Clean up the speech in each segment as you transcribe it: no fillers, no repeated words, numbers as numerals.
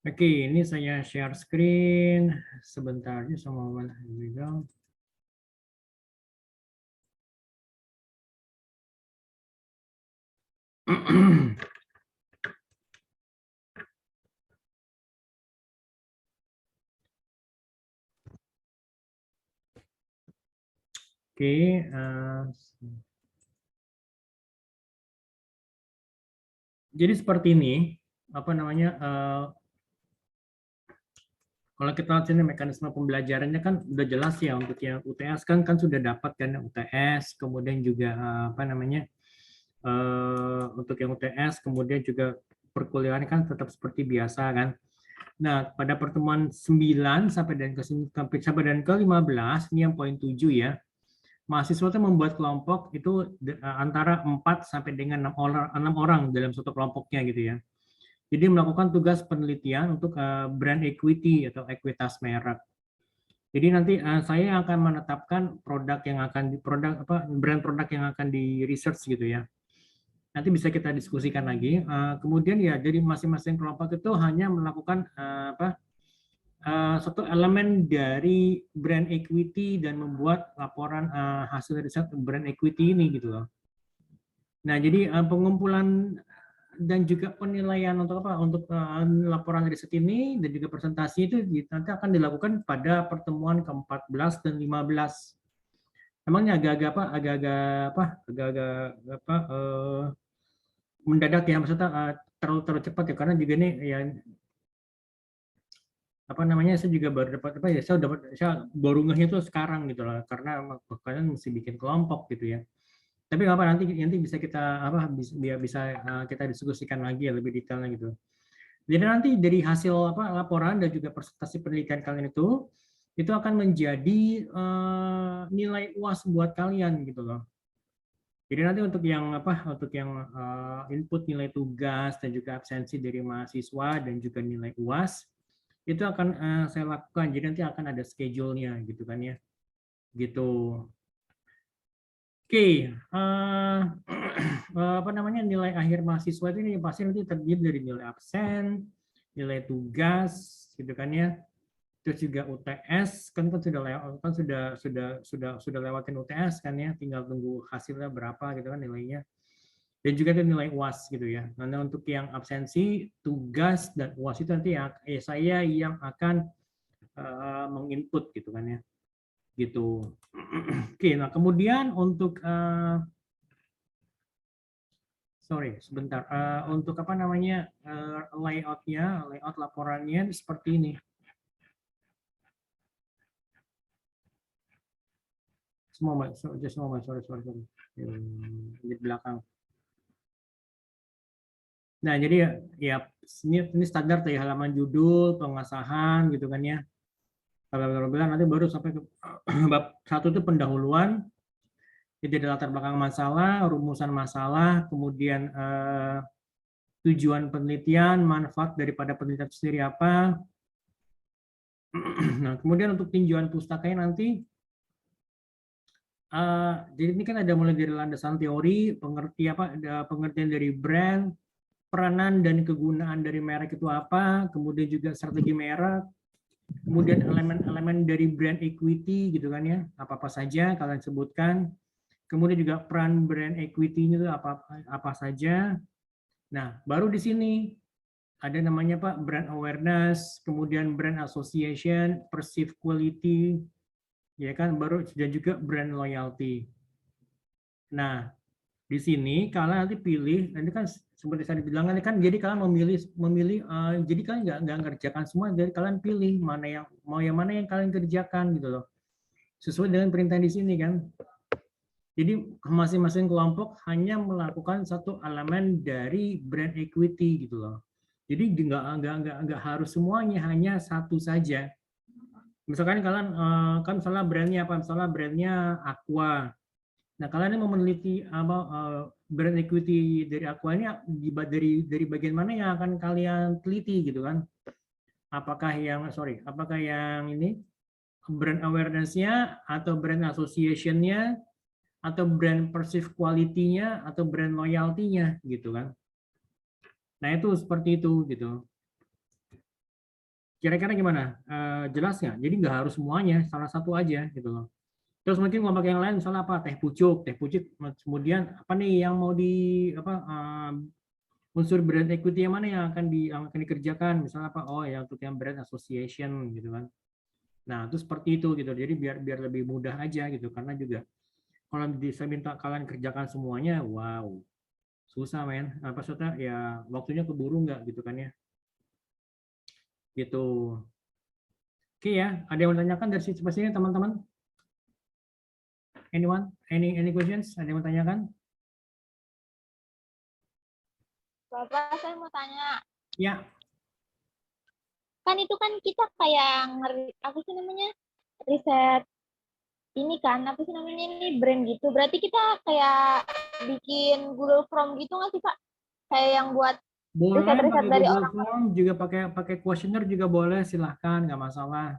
Oke, ini saya share screen sebentar ya sama juga. Oke, jadi seperti ini, apa namanya? Kalau kita lihat sini mekanisme pembelajarannya kan udah jelas ya, untuk yang UTS kan sudah dapat kan ya, UTS, kemudian juga apa namanya, untuk yang UTS, kemudian juga perkuliahan kan tetap seperti biasa kan. Nah, pada pertemuan 9 sampai dan ke 15, ini yang poin 7 ya. Mahasiswa itu membuat kelompok itu antara 4 sampai dengan 6 orang dalam satu kelompoknya gitu ya. Jadi melakukan tugas penelitian untuk brand equity atau ekuitas merek. Jadi nanti saya akan menetapkan produk yang akan brand produk yang akan di research gitu ya. Nanti bisa kita diskusikan lagi. Kemudian ya, jadi masing-masing kelompok itu hanya melakukan satu elemen dari brand equity dan membuat laporan hasil riset brand equity ini gitu loh. Nah, jadi pengumpulan dan juga penilaian untuk apa? Untuk laporan riset ini dan juga presentasi itu nanti akan dilakukan pada pertemuan ke-14 dan 15. Emangnya agak-agak apa? Agak-agak apa? Mendadak ya, maksudnya terlalu cepat ya, karena juga ini ya apa namanya, saya juga baru dapat apa ya, saya baru ngehnya tuh sekarang gitu loh, karena kalian mesti bikin kelompok gitu ya. Tapi nggak apa, nanti bisa kita apa bisa kita diskusikan lagi ya lebih detailnya gitu. Jadi nanti dari hasil apa laporan dan juga presentasi penelitian kalian itu akan menjadi nilai UAS buat kalian gitu loh. Jadi nanti untuk yang apa, untuk yang input nilai tugas dan juga absensi dari mahasiswa dan juga nilai UAS itu akan saya lakukan. Jadi nanti akan ada schedule-nya gitu kan ya. Gitu. Oke, apa namanya, nilai akhir mahasiswa ini pasti nanti terdiri dari nilai absen, nilai tugas, gitu kan ya. Terus juga UTS kan sudah lewat, kan sudah lewatin UTS kan ya, tinggal tunggu hasilnya berapa gitu kan nilainya. Dan juga ada nilai UAS gitu ya. Nah, untuk yang absensi, tugas dan UAS itu nanti saya yang akan menginput gitu kan ya. Gitu. Oke, nah kemudian untuk sorry sebentar, untuk apa namanya, layout laporannya seperti ini. Just moment, sorry. Di belakang. Nah, jadi ya ini standar ya, halaman judul, pengesahan gitu kan ya. Kalau nanti baru sampai ke bab 1 itu pendahuluan, jadi ada latar belakang masalah, rumusan masalah, kemudian tujuan penelitian, manfaat daripada penelitian sendiri apa. Nah, kemudian untuk tinjauan pustakanya nanti, jadi ini kan ada mulai dari landasan teori, pengertian dari brand, peranan dan kegunaan dari merek itu apa, kemudian juga strategi merek, kemudian elemen-elemen dari brand equity gitu kan ya, apa-apa saja kalian sebutkan, kemudian juga peran brand equity-nya itu apa saja. Nah, baru di sini ada namanya Pak brand awareness, kemudian brand association, perceived quality, ya kan, baru dan juga brand loyalty. Nah, di sini kalian nanti pilih, nanti kan seperti saya bilang kan, jadi kalian memilih jadi kalian nggak ngerjakan semua, jadi kalian pilih mana yang kalian kerjakan gitu loh, sesuai dengan perintah di sini kan. Jadi masing-masing kelompok hanya melakukan satu elemen dari brand equity gitu loh. Jadi nggak harus semuanya, hanya satu saja. Misalkan kalian kan misalnya brandnya apa? Misalnya brandnya Aqua. Nah, kalian mau meneliti apa brand equity dari Aqua ini dari bagian mana yang akan kalian teliti gitu kan? Apakah yang ini brand awareness-nya atau brand association-nya atau brand perceived quality-nya atau brand loyalty-nya gitu kan? Nah, itu seperti itu gitu. Kira-kira gimana? Jelas nggak? Jadi nggak harus semuanya, salah satu aja gitu loh. Terus mungkin kelompok yang lain misalnya apa? Teh pucuk. Kemudian apa nih yang mau di apa unsur brand equity yang mana yang akan dikerjakan? Misalnya apa? Oh, ya untuk yang brand association gitu kan. Nah, itu seperti itu gitu. Jadi biar biar lebih mudah aja gitu karena juga kalau bisa minta kalian kerjakan semuanya, wow, susah men. Apa maksudnya ya waktunya keburu nggak gitu kan ya. Gitu. Oke ya, ada yang mau tanyakan dari sisi sini teman-teman? Anyone? Any questions? Ada yang mau tanyakan? Bapak, saya mau tanya. Ya. Kan itu kan kita kayak apa sih namanya? Riset ini kan, apa sih namanya ini brand gitu. Berarti kita kayak bikin Google Form gitu nggak sih, Pak? Kayak yang buat Boleh riset-riset pakai dari Google orang. Form, juga pakai pakai kuesioner juga boleh, silahkan, nggak masalah,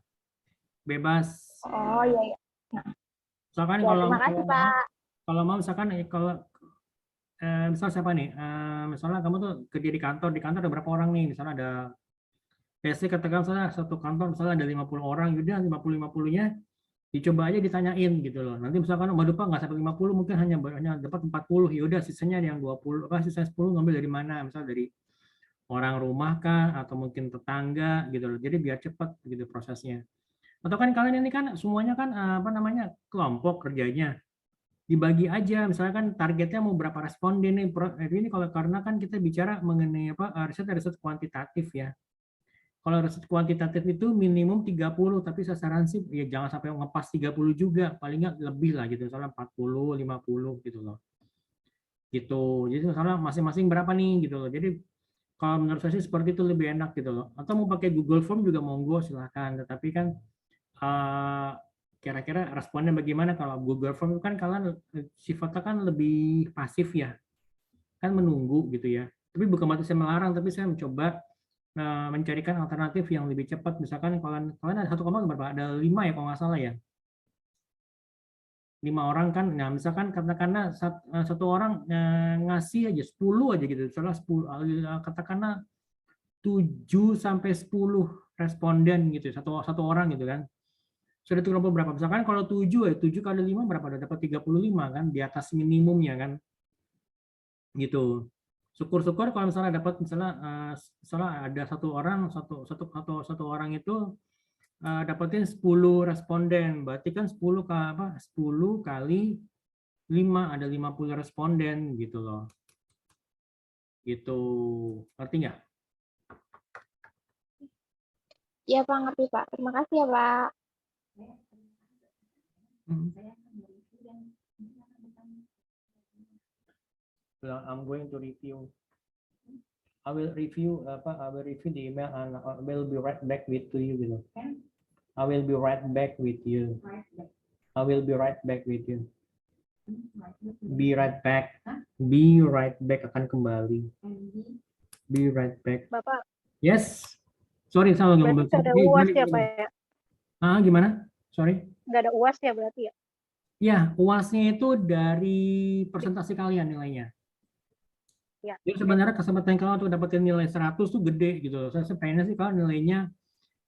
bebas. Oh iya, iya. Misalkan Ya, terima kasih, Pak. kalau mau misalkan kalau misal siapa nih, misalnya kamu tuh kerja di kantor ada berapa orang nih, misalnya ada biasanya katakan misalnya satu kantor misalnya ada 50 orang, yaudah 50-50-nya dicoba aja ditanyain gitu loh. Nanti misalkan waduh Pak nggak sampai 50 mungkin hanya dapat 40, yaudah sisanya yang 20 apa sisa 10 ngambil dari mana? Misal dari orang rumah kah atau mungkin tetangga gitu loh. Jadi biar cepat gitu prosesnya. Atau kan kalian ini kan semuanya kan apa namanya kelompok kerjanya dibagi aja. Misalnya kan targetnya mau berapa responden nih. Ini kalau karena kan kita bicara mengenai apa riset kuantitatif ya. Kalau riset kuantitatif itu minimum 30, tapi sasaran sih ya jangan sampai ngepas 30 juga, paling nggak lebih lah gitu, misalnya 40, 50 gitu loh. Gitu. Jadi misalnya masing-masing berapa nih gitu loh. Jadi kalau menurut saya sih seperti itu lebih enak gitu loh. Atau mau pakai Google Form juga monggo silahkan. Tetapi kan eh, kira-kira responnya bagaimana kalau Google Form itu kan kalian sifatnya kan lebih pasif ya, kan menunggu gitu ya. Tapi bukan berarti saya melarang, tapi saya mencoba mencarikan alternatif yang lebih cepat. Misalkan kalian ada satu kelompok berapa? Ada 5 ya kalau nggak salah ya. 5 orang kan. Nah, misalkan katakanlah satu orang ngasih aja 10 aja gitu. Misalnya 10 katakanlah 7 sampai 10 responden gitu. Satu orang gitu kan. Sudah itu kelompok berapa? Misalkan kalau 7 ya 7 kali 5 berapa? Udah dapat 35 kan di atas minimumnya kan. Gitu. Syukur-syukur kalau misalnya dapat misalnya ada satu orang itu dapetin 10 responden. Berarti kan 10 kali apa? 10 kali 5 ada 50 responden gitu loh. Gitu. Ngerti nggak? Iya, Pak, ngerti, Pak. Terima kasih ya, Pak. I'm going to review. I will review the email and I will be right back with you gitu. I will be right back with you. I will be right back with you. Be right back. Be right back akan kembali. Be right back. Bapak, Yes. Sorry, saya lagi ngomong. berarti nggak ada UAS ya, Pak ya? Gimana? Sorry. Nggak ada UAS ya berarti ya? Ya, UASnya itu dari presentasi kalian nilainya. Ya. Jadi sebenarnya kesempatan kalian untuk dapetin nilai 100 tuh gede gitu. Saya pengennya sih kalau nilainya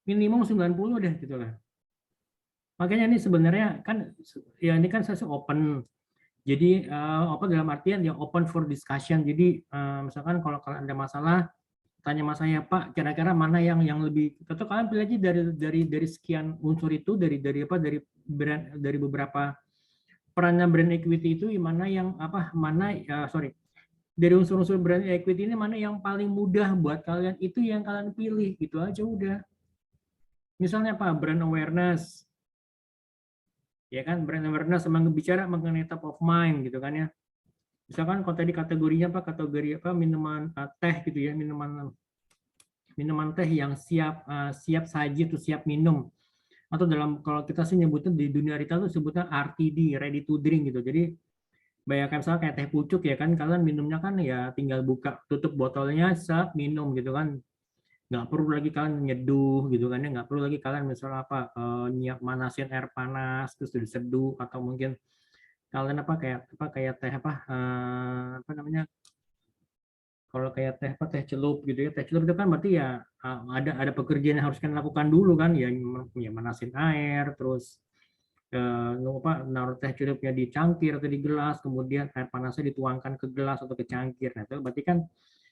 minimum 90 deh gitu lah. Makanya ini sebenarnya kan ya ini kan saya open. Jadi open dalam artian ya open for discussion. Jadi misalkan kalau kalian ada masalah tanya mas saya Pak, kira-kira mana yang lebih atau kalian pilih aja dari sekian unsur itu dari beberapa perannya brand equity itu mana yang dari unsur-unsur brand equity ini mana yang paling mudah buat kalian itu yang kalian pilih gitu aja udah. Misalnya apa brand awareness, ya kan brand awareness sama bicara mengenai top of mind gitu kan ya. Misalkan kalau tadi kategorinya apa kategori apa minuman teh gitu ya minuman teh yang siap saji tuh siap minum atau dalam kalau kita sih nyebutnya di dunia retail tuh sebutnya RTD ready to drink gitu. Jadi bayangkan misalnya kayak teh pucuk ya kan kalian minumnya kan ya tinggal buka tutup botolnya saat minum gitu kan nggak perlu lagi kalian nyeduh gitu kan ya nggak perlu lagi kalian misalnya nyiap manasin air panas terus diseduh atau mungkin kalian kayak teh apa namanya Kalau kayak teh celup gitu ya, teh celup itu kan berarti ya ada pekerjaan yang harus kita lakukan dulu kan, ya, manasin air, terus naruh teh celupnya di cangkir atau di gelas, kemudian air panasnya dituangkan ke gelas atau ke cangkir. Nah, itu berarti kan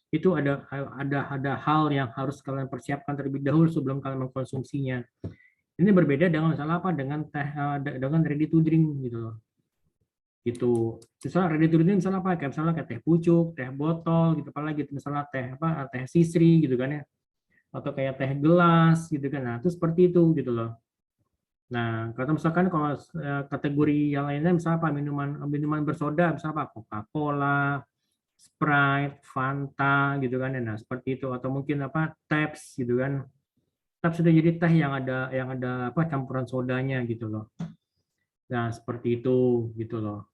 itu ada hal yang harus kalian persiapkan terlebih dahulu sebelum kalian mengkonsumsinya. Ini berbeda dengan misalnya apa, dengan teh dengan ready to drink gitu loh. Gitu. Misalnya ready to drink misalnya apa? Kayak misalnya kayak teh pucuk, teh botol gitu, apalagi misalnya teh apa, teh sisri gitu kan ya. Atau kayak teh gelas gitu kan. Nah, itu seperti itu gitu loh. Nah, kalau misalkan kalau kategori yang lainnya misalnya apa, minuman bersoda misalnya apa, Coca-Cola, Sprite, Fanta gitu kan ya. Nah, seperti itu, atau mungkin apa, Taps gitu kan. Taps sudah jadi teh yang ada apa, campuran sodanya gitu loh. Nah, seperti itu gitu loh.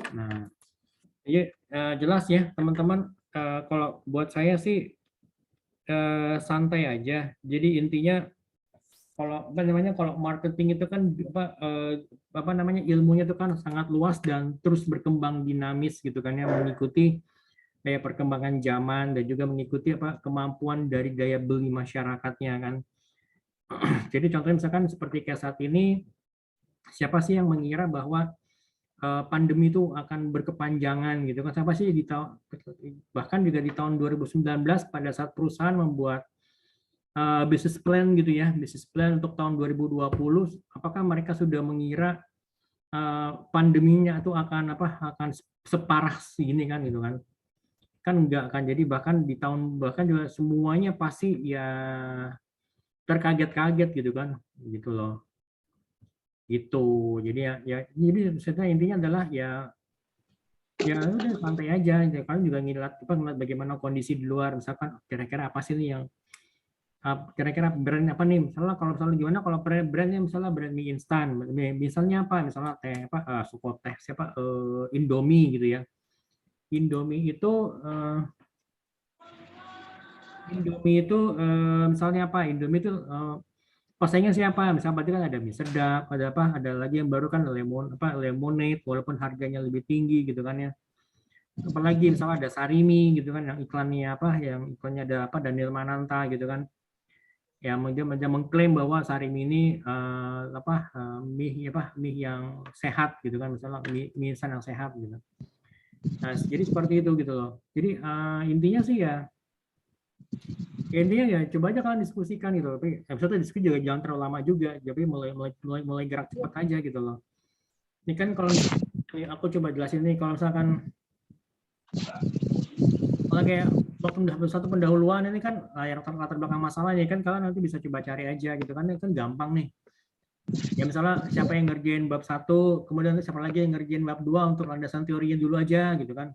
Nah, iya, jelas ya teman-teman. Kalau buat saya sih santai aja. Jadi intinya kalau apa namanya, kalau marketing itu kan apa namanya, ilmunya itu kan sangat luas dan terus berkembang dinamis gitu kan ya, mengikuti kayak perkembangan zaman dan juga mengikuti apa, kemampuan dari daya beli masyarakatnya kan. Jadi contohnya misalkan seperti kayak saat ini, siapa sih yang mengira bahwa pandemi itu akan berkepanjangan gitu kan? Siapa sih bahkan juga di tahun 2019 pada saat perusahaan membuat business plan gitu ya, business plan untuk tahun 2020, apakah mereka sudah mengira pandeminya itu akan separah segini kan gitu kan? Kan enggak kan. Jadi bahkan juga semuanya pasti ya terkaget-kaget gitu kan, gitu loh. Gitu. Jadi sebenarnya intinya adalah ya udah santai aja. Kalian juga ngeliat bagaimana kondisi di luar, misalkan kira-kira apa sih nih yang kira-kira brand apa nih, misalnya kalau misalnya gimana kalau brandnya misalnya brand mie instan, misalnya apa, misalnya teh apa, suko teh siapa, Indomie gitu ya. Indomie itu misalnya apa, Indomie itu pesaingnya siapa, misalnya berarti kan ada mie sedap, ada apa, ada lagi yang baru kan lemonade, walaupun harganya lebih tinggi gitu kan ya. Apalagi misalnya ada Sarimi gitu kan, yang iklannya apa, yang iklannya ada apa, Daniel Mananta gitu kan, ya dia mengklaim bahwa Sarimi ini mie yang sehat gitu kan, misalnya mie instan yang sehat gitu. Nah, jadi seperti itu gitu loh. Jadi intinya sih intinya ya coba aja kalian diskusikan gitu. Tapi episode diskusi juga jangan terlalu lama juga. Jadi mulai gerak cepat aja gitu loh. Ini kan kalau aku coba jelasin nih, kalau misalkan kayak satu pendahuluan ini kan latar belakang masalahnya kan, kalian nanti bisa coba cari aja gitu kan, itu kan gampang nih. Ya misalnya siapa yang ngerjain bab 1, kemudian siapa lagi yang ngerjain bab 2 untuk landasan teorinya dulu aja gitu kan.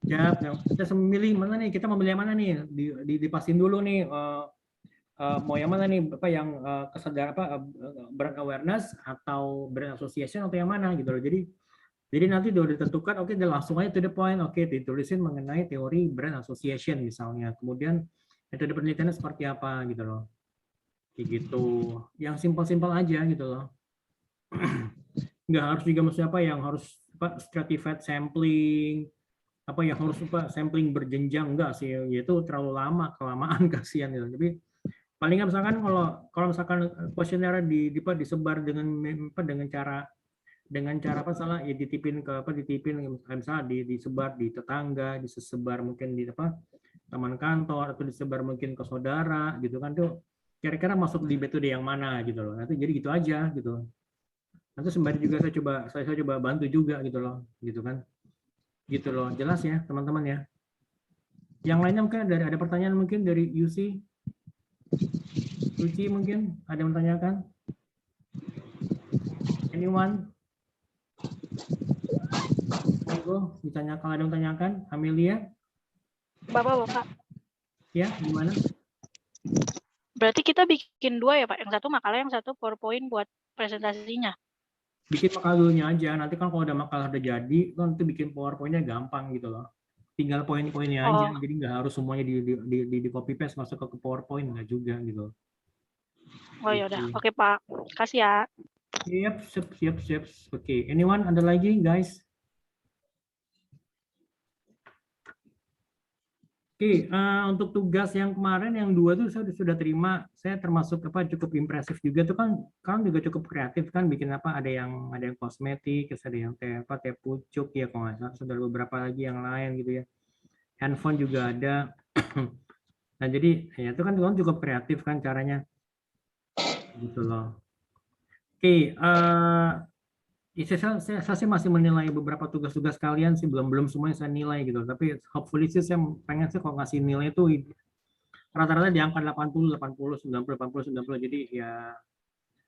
Ya, kita memilih mana nih, kita memilih yang mana nih, dipasin dulu nih, mau yang mana nih, apa yang kesadaran apa, brand awareness atau brand association atau yang mana gitu loh. Jadi nanti udah ditentukan, oke, langsung aja to the point, oke, ditulisin mengenai teori brand association misalnya, kemudian metode penelitiannya seperti apa gitu loh, kayak gitu, yang simpel-simpel aja gitu loh. Nggak harus juga maksudnya apa yang harus stratified sampling, apa yang harus sampling berjenjang, enggak sih, itu terlalu lama, kelamaan, kasihan gitu. Tapi paling nggak misalkan kalau misalkan kuesioner disebar dengan cara apa salah ya, ditipin misalnya disebar di tetangga, disebar mungkin di apa taman kantor, atau disebar mungkin ke saudara gitu kan, tuh kira-kira masuk di metode yang mana gitu loh. Nanti jadi gitu aja gitu. Nanti sembari juga saya coba bantu juga gitu loh, gitu kan. Gitu loh, jelas ya teman-teman ya. Yang lainnya mungkin ada pertanyaan mungkin dari UC mungkin ada yang menanyakan? Anyone? Monggo ditanyakan, ada yang tanyakan? Amelia? Bapak. Ya, gimana? Berarti kita bikin 2 ya Pak, yang satu makalah, yang satu PowerPoint buat presentasinya. Bikin makalahnya aja, nanti kan kalau udah makalah udah jadi, kan nanti bikin PowerPoint-nya gampang gitu loh. Tinggal poin-poinnya aja, jadi nggak harus semuanya di copy paste masuk ke PowerPoint, nggak juga gitu. Oh ya udah, oke Pak, kasih ya. Siap. Oke, anyone ada lagi guys? Oke, untuk tugas yang kemarin yang 2 tuh saya sudah terima, saya termasuk cukup impresif juga tuh kan, kalian juga cukup kreatif kan bikin ada yang kosmetik, terus ada yang teh pucuk ya kalau nggak salah, sudah beberapa lagi yang lain gitu ya. Handphone juga ada. Nah jadi ya itu kan kalian cukup kreatif kan caranya, gitu loh. Oke, saya sih masih menilai beberapa tugas-tugas kalian sih belum semuanya saya nilai gitu, tapi hopefully sih saya pengen sih kalau ngasih nilai itu rata-rata di angka 80, 80, 90, 80, 90. Jadi ya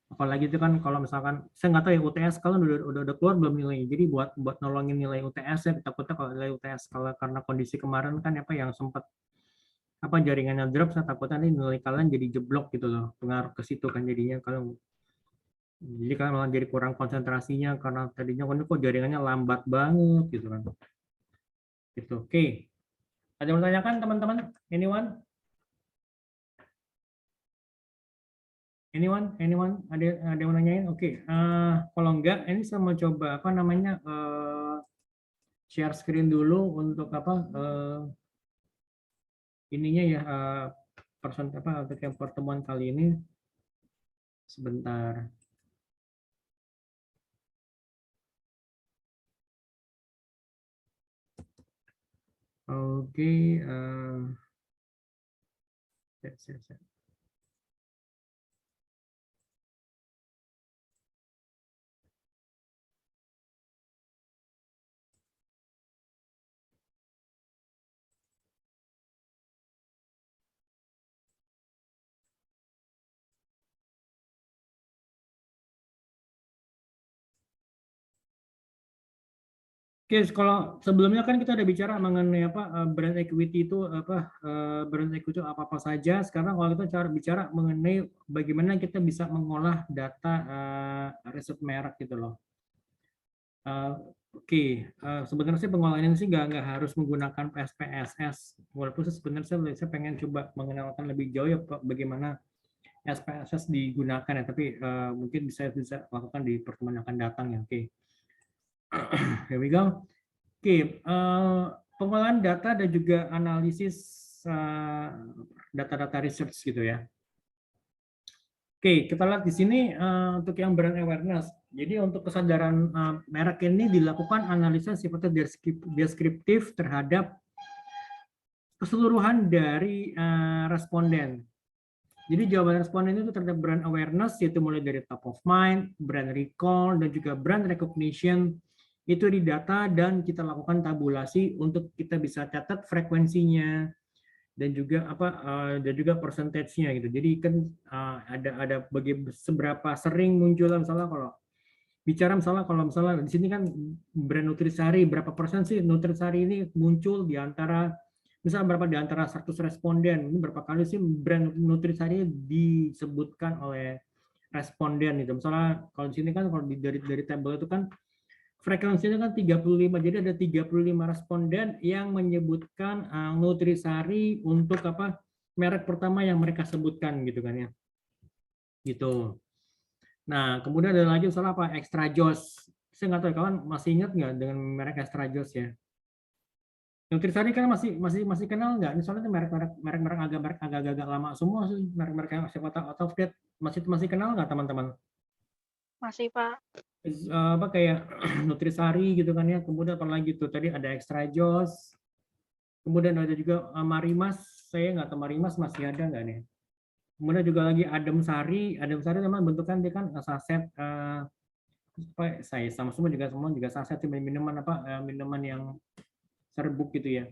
apalagi itu kan kalau misalkan saya nggak tahu ya UTS kalian udah keluar belum nilai. Jadi buat nolongin nilai UTS ya takutnya kalau nilai UTS karena kondisi kemarin kan yang sempat jaringannya drop, saya takutnya nih nilai kalian jadi jeblok gitu loh, pengaruh ke situ kan jadinya kalian jadi kalian malah jadi kurang konsentrasinya karena tadinya kok jaringannya lambat banget gitu kan. Gitu. Oke. Ada yang menanyakan teman-teman? Anyone? Anyone? Ada yang mau nanyain? Oke. Kalau enggak, ini saya mau coba share screen dulu untuk ininya ya untuk yang pertemuan kali ini. Sebentar. Oke. Set. Oke, kalau sebelumnya kan kita udah bicara mengenai brand equity itu brand equity itu apa saja. Sekarang kalau kita bicara mengenai bagaimana kita bisa mengolah data riset merek gitu loh. Oke, sebenarnya sih pengolahan ini sih nggak harus menggunakan SPSS. Walaupun sebenarnya saya pengen coba mengenalkan lebih jauh ya bagaimana SPSS digunakan ya. Tapi mungkin bisa lakukan di pertemuan yang akan datang ya. Oke. Here we go. Oke, pengolahan data dan juga analisis data-data research gitu ya. Oke, kita lihat di sini untuk yang brand awareness. Jadi untuk kesadaran merek ini dilakukan analisa sifatnya deskriptif terhadap keseluruhan dari responden. Jadi jawaban responden itu terhadap brand awareness yaitu mulai dari top of mind, brand recall, dan juga brand recognition itu didata dan kita lakukan tabulasi untuk kita bisa catat frekuensinya dan juga persentasenya gitu. Jadi kan ada seberapa sering muncul misalnya kalau di sini kan brand Nutrisari berapa persen sih Nutrisari ini muncul di antara misalnya berapa di antara 100 responden, ini berapa kali sih brand Nutrisari disebutkan oleh responden itu. Misalnya kalau di sini kan kalau dari tabel itu kan frekuensinya kan 35, jadi ada 35 responden yang menyebutkan Nutrisari untuk merek pertama yang mereka sebutkan gitu kan ya. Gitu. Nah, kemudian ada lagi soal Extra Joss. Saya nggak tahu kawan masih ingat nggak dengan merek Extra Joss ya? Nutrisari kan masih kenal nggak? Ini soalnya merek-merek agak lama semua sih, merek-merek yang siapa tahu atau masih kenal nggak teman-teman? Masih, Pak. Kayak Nutrisari gitu kan ya. Kemudian apa lagi tuh? Tadi ada Extra Joss. Kemudian ada juga Marimas. Saya nggak tahu Marimas masih ada nggak nih? Kemudian juga lagi Adem Sari memang bentukan dia kan saset saya sama semua juga saset minuman minuman yang serbuk gitu ya.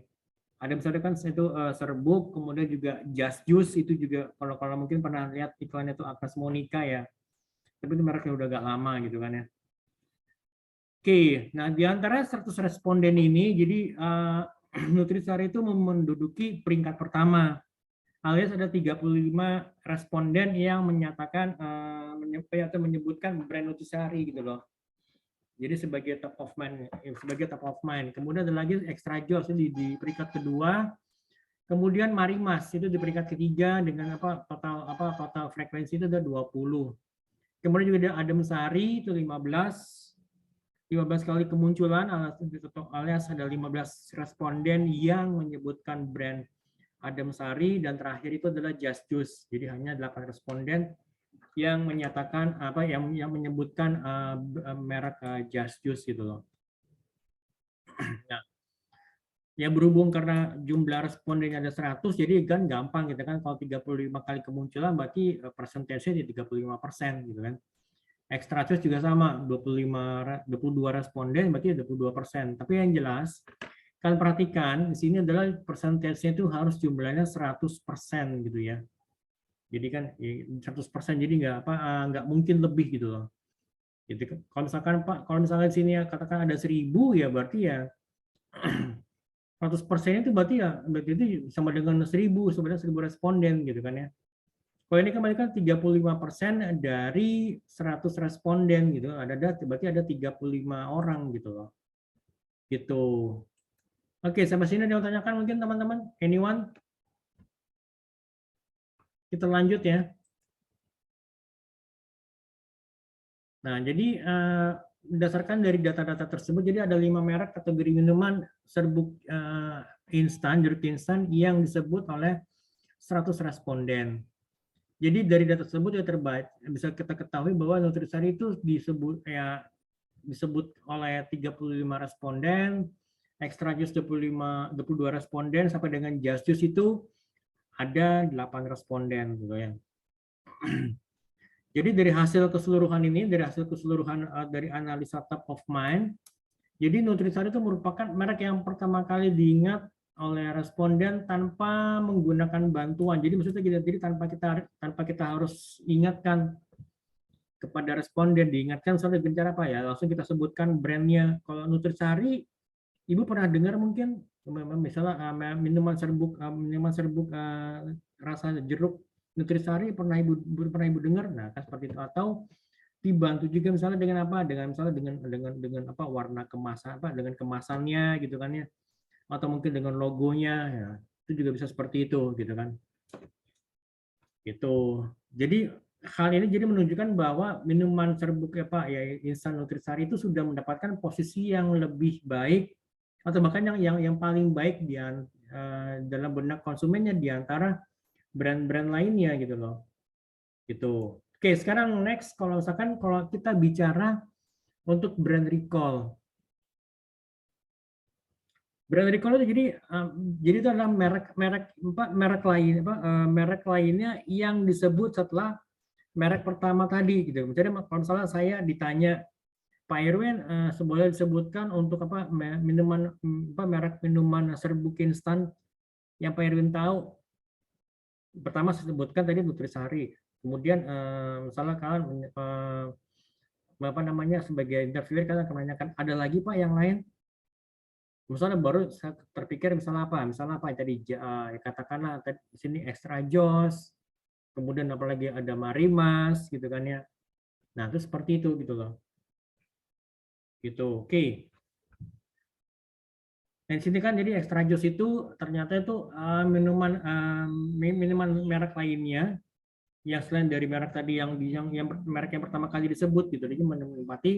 Adem Sari kan itu serbuk, kemudian juga Just Juice itu juga kalau mungkin pernah lihat iklannya itu Agnes Monica ya. Tapi itu mereknya udah agak lama gitu kan ya. Oke, nah di antara 100 responden ini, jadi Nutrisari itu menduduki peringkat pertama, alias ada 35 responden yang menyatakan atau menyebutkan brand Nutrisari gitu loh. Jadi sebagai top of mind, Kemudian ada lagi Extra Joss di peringkat kedua. Kemudian Marimas itu di peringkat ketiga dengan total frekuensi itu ada 20. Kemudian juga ada Adem Sari itu 15 kali kemunculan alias ada 15 responden yang menyebutkan brand Adem Sari, dan terakhir itu adalah Just Juice. Jadi hanya 8 responden yang menyatakan yang menyebutkan merek Just Juice gitu loh. Nah, ya berhubung karena jumlah respondennya ada 100, jadi kan gampang gitu kan, kalau 35 kali kemunculan berarti persentasenya di 35% gitu kan. Extra choice juga sama, 22 responden berarti 22%. Tapi yang jelas, kalian perhatikan di sini adalah persentasenya itu harus jumlahnya 100% gitu ya. Jadi kan 100%, jadi nggak mungkin lebih gitu loh. Gitu. Kalau misalkan Pak, kalau misalnya di sini katakan ada 1000 ya berarti ya 100% itu berarti itu sama dengan 1000, sebenarnya 1000 responden gitu kan ya. Kalau ini kembali kan 35% dari 100 responden gitu. Berarti ada 35 orang gitu loh. Gitu. Oke, sampai sini ada yang tanyakan mungkin teman-teman? Anyone? Kita lanjut ya. Nah, jadi berdasarkan dari data-data tersebut, jadi ada 5 merek kategori minuman serbuk instan, jeruk instan yang disebut oleh 100 responden. Jadi dari data tersebut ya bisa kita ketahui bahwa Nutrisari itu disebut oleh 35 responden, Extra Juice 22 responden, sampai dengan Just Juice itu ada 8 responden gitu ya. Jadi dari hasil keseluruhan ini, dari analisa top of mind, jadi Nutrisari itu merupakan merek yang pertama kali diingat oleh responden tanpa menggunakan bantuan. Jadi maksudnya jadi tanpa kita harus ingatkan kepada responden, diingatkan soal cara apa ya, langsung kita sebutkan brandnya. Kalau Nutrisari, Ibu pernah dengar mungkin misalnya minuman serbuk rasa jeruk Nutrisari, pernah ibu dengar? Nah, kan seperti itu. Atau dibantu juga misalnya dengan apa? Dengan misalnya dengan apa, warna kemasan, dengan kemasannya gitu kan ya. Atau mungkin dengan logonya ya. Itu juga bisa seperti itu gitu kan. Gitu. Jadi hal ini jadi menunjukkan bahwa minuman serbuk instan Nutrisari itu sudah mendapatkan posisi yang lebih baik, atau bahkan yang paling baik dalam benak konsumennya di antara brand-brand lainnya gitu loh. Gitu. Oke, sekarang next, kalau kita bicara untuk brand recall. Brand recall itu jadi itu adalah merek lainnya yang disebut setelah merek pertama tadi gitu. Jadi kalau misalnya saya ditanya, Pak Irwin, boleh disebutkan untuk merek minuman serbuk instan yang Pak Irwin tahu? Pertama saya sebutkan tadi Nutrisari. Kemudian misalnya kalian sebagai interviewer kalian akan menanyakan, ada lagi Pak yang lain? Misalnya baru saya terpikir misalnya apa tadi katakanlah di sini Extra Joss, kemudian apalagi ada Marimas gitu kan ya. Nah, itu seperti itu gitu loh. Gitu. Oke. Dan di sini kan jadi Extra Joss itu ternyata itu minuman merek lainnya yang selain dari merek tadi yang merek yang pertama kali disebut gitu. Jadi menempati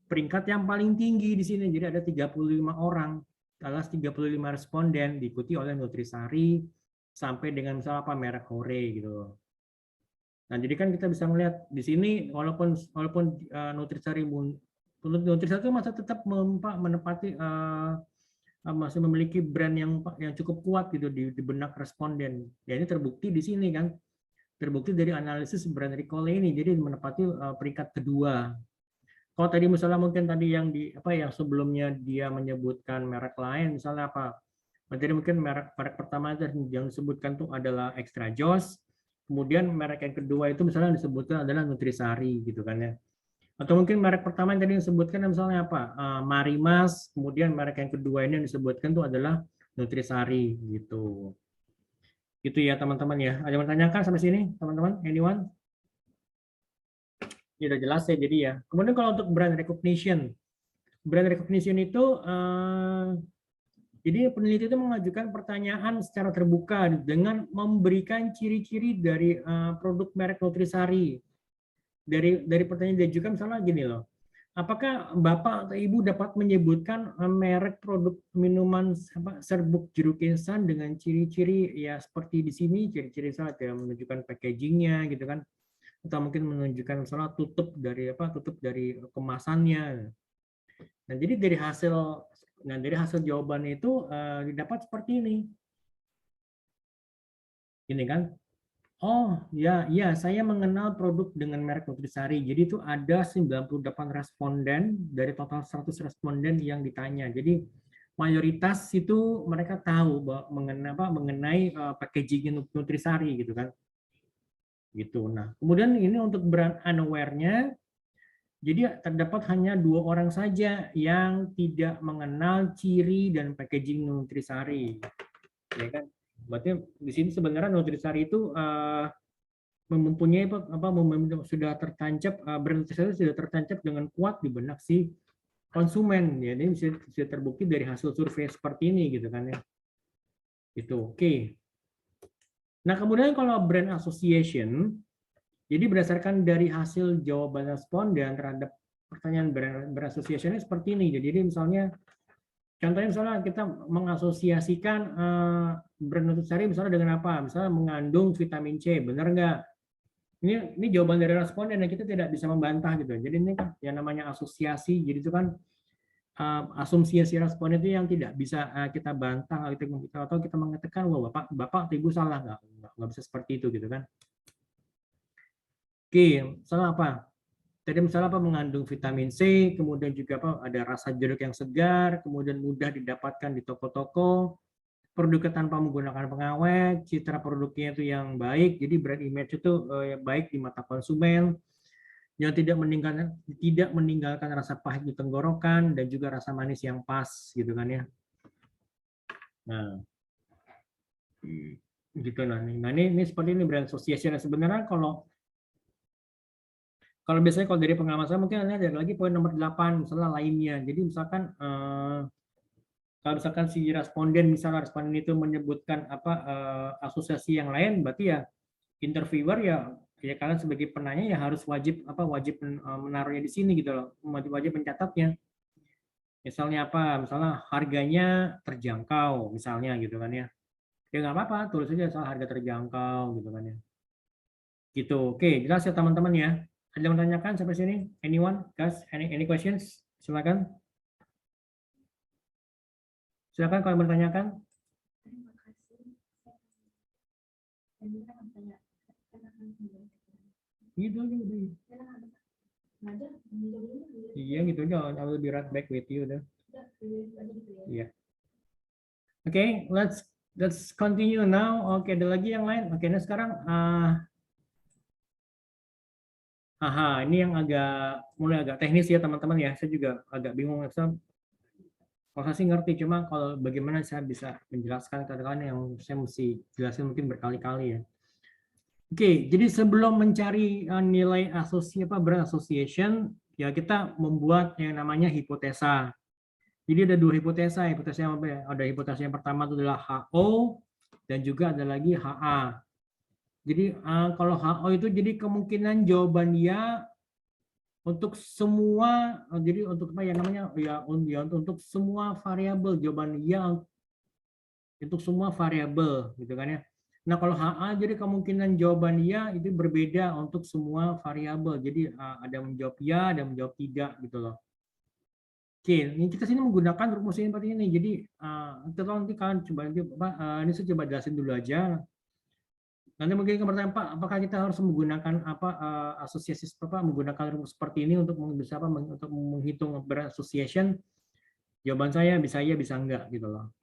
peringkat yang paling tinggi di sini. Jadi ada 35 orang atas 35 responden, diikuti oleh Nutrisari sampai dengan misalnya merek Hore gitu. Nah, jadi kan kita bisa melihat di sini walaupun Nutrisari itu masih tetap menempati masih memiliki brand yang cukup kuat gitu di benak responden. Ya ini terbukti di sini kan. Terbukti dari analisis brand recall ini, jadi menempati peringkat kedua. Kalau tadi misalnya mungkin tadi yang sebelumnya dia menyebutkan merek lain, misalnya apa? Jadi mungkin merek pertama yang disebutkan tuh adalah Extra Joss, kemudian merek yang kedua itu misalnya disebutkan adalah Nutrisari gitu kan ya. Atau mungkin merek pertama yang tadi disebutkan misalnya apa? Marimas, kemudian merek yang kedua ini yang disebutkan tuh adalah Nutrisari gitu. Gitu ya teman-teman ya. Ada yang bertanyakan sampai sini teman-teman? Anyone? Ya udah jelas ya jadi ya. Kemudian kalau untuk brand recognition itu jadi peneliti itu mengajukan pertanyaan secara terbuka dengan memberikan ciri-ciri dari produk merek Nutrisari. Dari pertanyaan diajukan misalnya gini loh. Apakah Bapak atau Ibu dapat menyebutkan merek produk minuman serbuk jeruk kesan dengan ciri-ciri ya seperti di sini, ciri-ciri misalnya menunjukkan packagingnya gitu kan, atau mungkin menunjukkan misalnya tutup dari kemasannya. Nah, jadi dari hasil jawaban itu didapat seperti ini. Ini kan. Oh, ya, saya mengenal produk dengan merek Nutrisari. Jadi itu ada 98 responden dari total 100 responden yang ditanya. Jadi mayoritas itu mereka tahu mengenai packaging Nutrisari gitu kan. Gitu. Nah, kemudian ini untuk brand unaware-nya, jadi terdapat hanya 2 orang saja yang tidak mengenal ciri dan packaging Nutrisari. Ya kan? Berarti di sini sebenarnya Nutrisari itu mempunyai sudah tertancap brand Nutrisari sudah tertancap dengan kuat di benak si konsumen. Ya, ini bisa terbukti dari hasil survei seperti ini gitu kan ya. Itu oke. Nah, kemudian kalau brand association, jadi berdasarkan dari hasil jawaban responden terhadap pertanyaan brand association seperti ini. Jadi misalnya contohnya kita mengasosiasikan brand Nutrisari misalnya dengan apa? Misalnya mengandung vitamin C, benar nggak? Ini jawaban dari responden dan kita tidak bisa membantah gitu. Jadi ini kan yang namanya asosiasi. Jadi itu kan asumsi si responden itu yang tidak bisa kita bantah atau kita mengatakan wah bapak ibu salah, nggak bisa seperti itu gitu kan. Oke, salah apa? Tadi misalnya mengandung vitamin C, kemudian juga ada rasa jeruk yang segar, kemudian mudah didapatkan di toko-toko, produknya tanpa menggunakan pengawet, citra produknya itu yang baik, jadi brand image itu baik di mata konsumen, yang tidak meninggalkan rasa pahit di tenggorokan dan juga rasa manis yang pas gitu kan ya. Nah, gitu nah ini seperti ini brand association. Sebenarnya kalau biasanya kalau dari pengalaman saya mungkin ada lagi poin nomor 8 misalnya lainnya. Jadi misalkan kalau misalkan si responden itu menyebutkan asosiasi yang lain, berarti ya interviewer ya kalian sebagai penanya ya harus wajib menaruhnya di sini gitu loh, wajib mencatatnya. Misalnya misalnya harganya terjangkau misalnya gitu kan ya. Ya nggak apa-apa, tulis aja soal harga terjangkau gitu kan ya. Gitu. Oke, jelas ya teman-teman ya. Ada yang menanyakan sampai sini? Anyone? Guys, any questions? Silakan. Silakan kalau bertanyakan. Gitu aja udah. Iya gitu aja. I will be right back with you udah. Iya. Oke, let's continue now. Oke, ada lagi yang lain. Oke, nah sekarang ini yang mulai agak teknis ya teman-teman ya. Saya juga agak bingung. Kalau saya sih ngerti, cuma kalau bagaimana saya bisa menjelaskan katakan yang saya mesti jelasin mungkin berkali-kali ya. Oke, jadi sebelum mencari nilai brand association, ya kita membuat yang namanya hipotesa. Jadi ada 2 hipotesa. Ada hipotesa yang pertama itu adalah HO dan juga ada lagi HA. Jadi kalau HO itu jadi kemungkinan jawaban dia untuk semua, jadi untuk apa ya namanya ya untuk semua variabel jawaban ya untuk semua variabel gitu kan ya. Nah kalau HA jadi kemungkinan jawaban ya itu berbeda untuk semua variabel. Jadi ada yang menjawab ya, ada yang menjawab tidak gitu loh. Oke, ini kita sini menggunakan rumus ini seperti ini. Jadi nanti kalian coba ini saya coba jelasin dulu aja. Nanti mungkin pertanyaan Pak, apakah kita harus menggunakan asosiasi menggunakan rumus seperti ini untuk bisa untuk menghitung brand association? Jawaban saya bisa iya, bisa enggak gitu loh.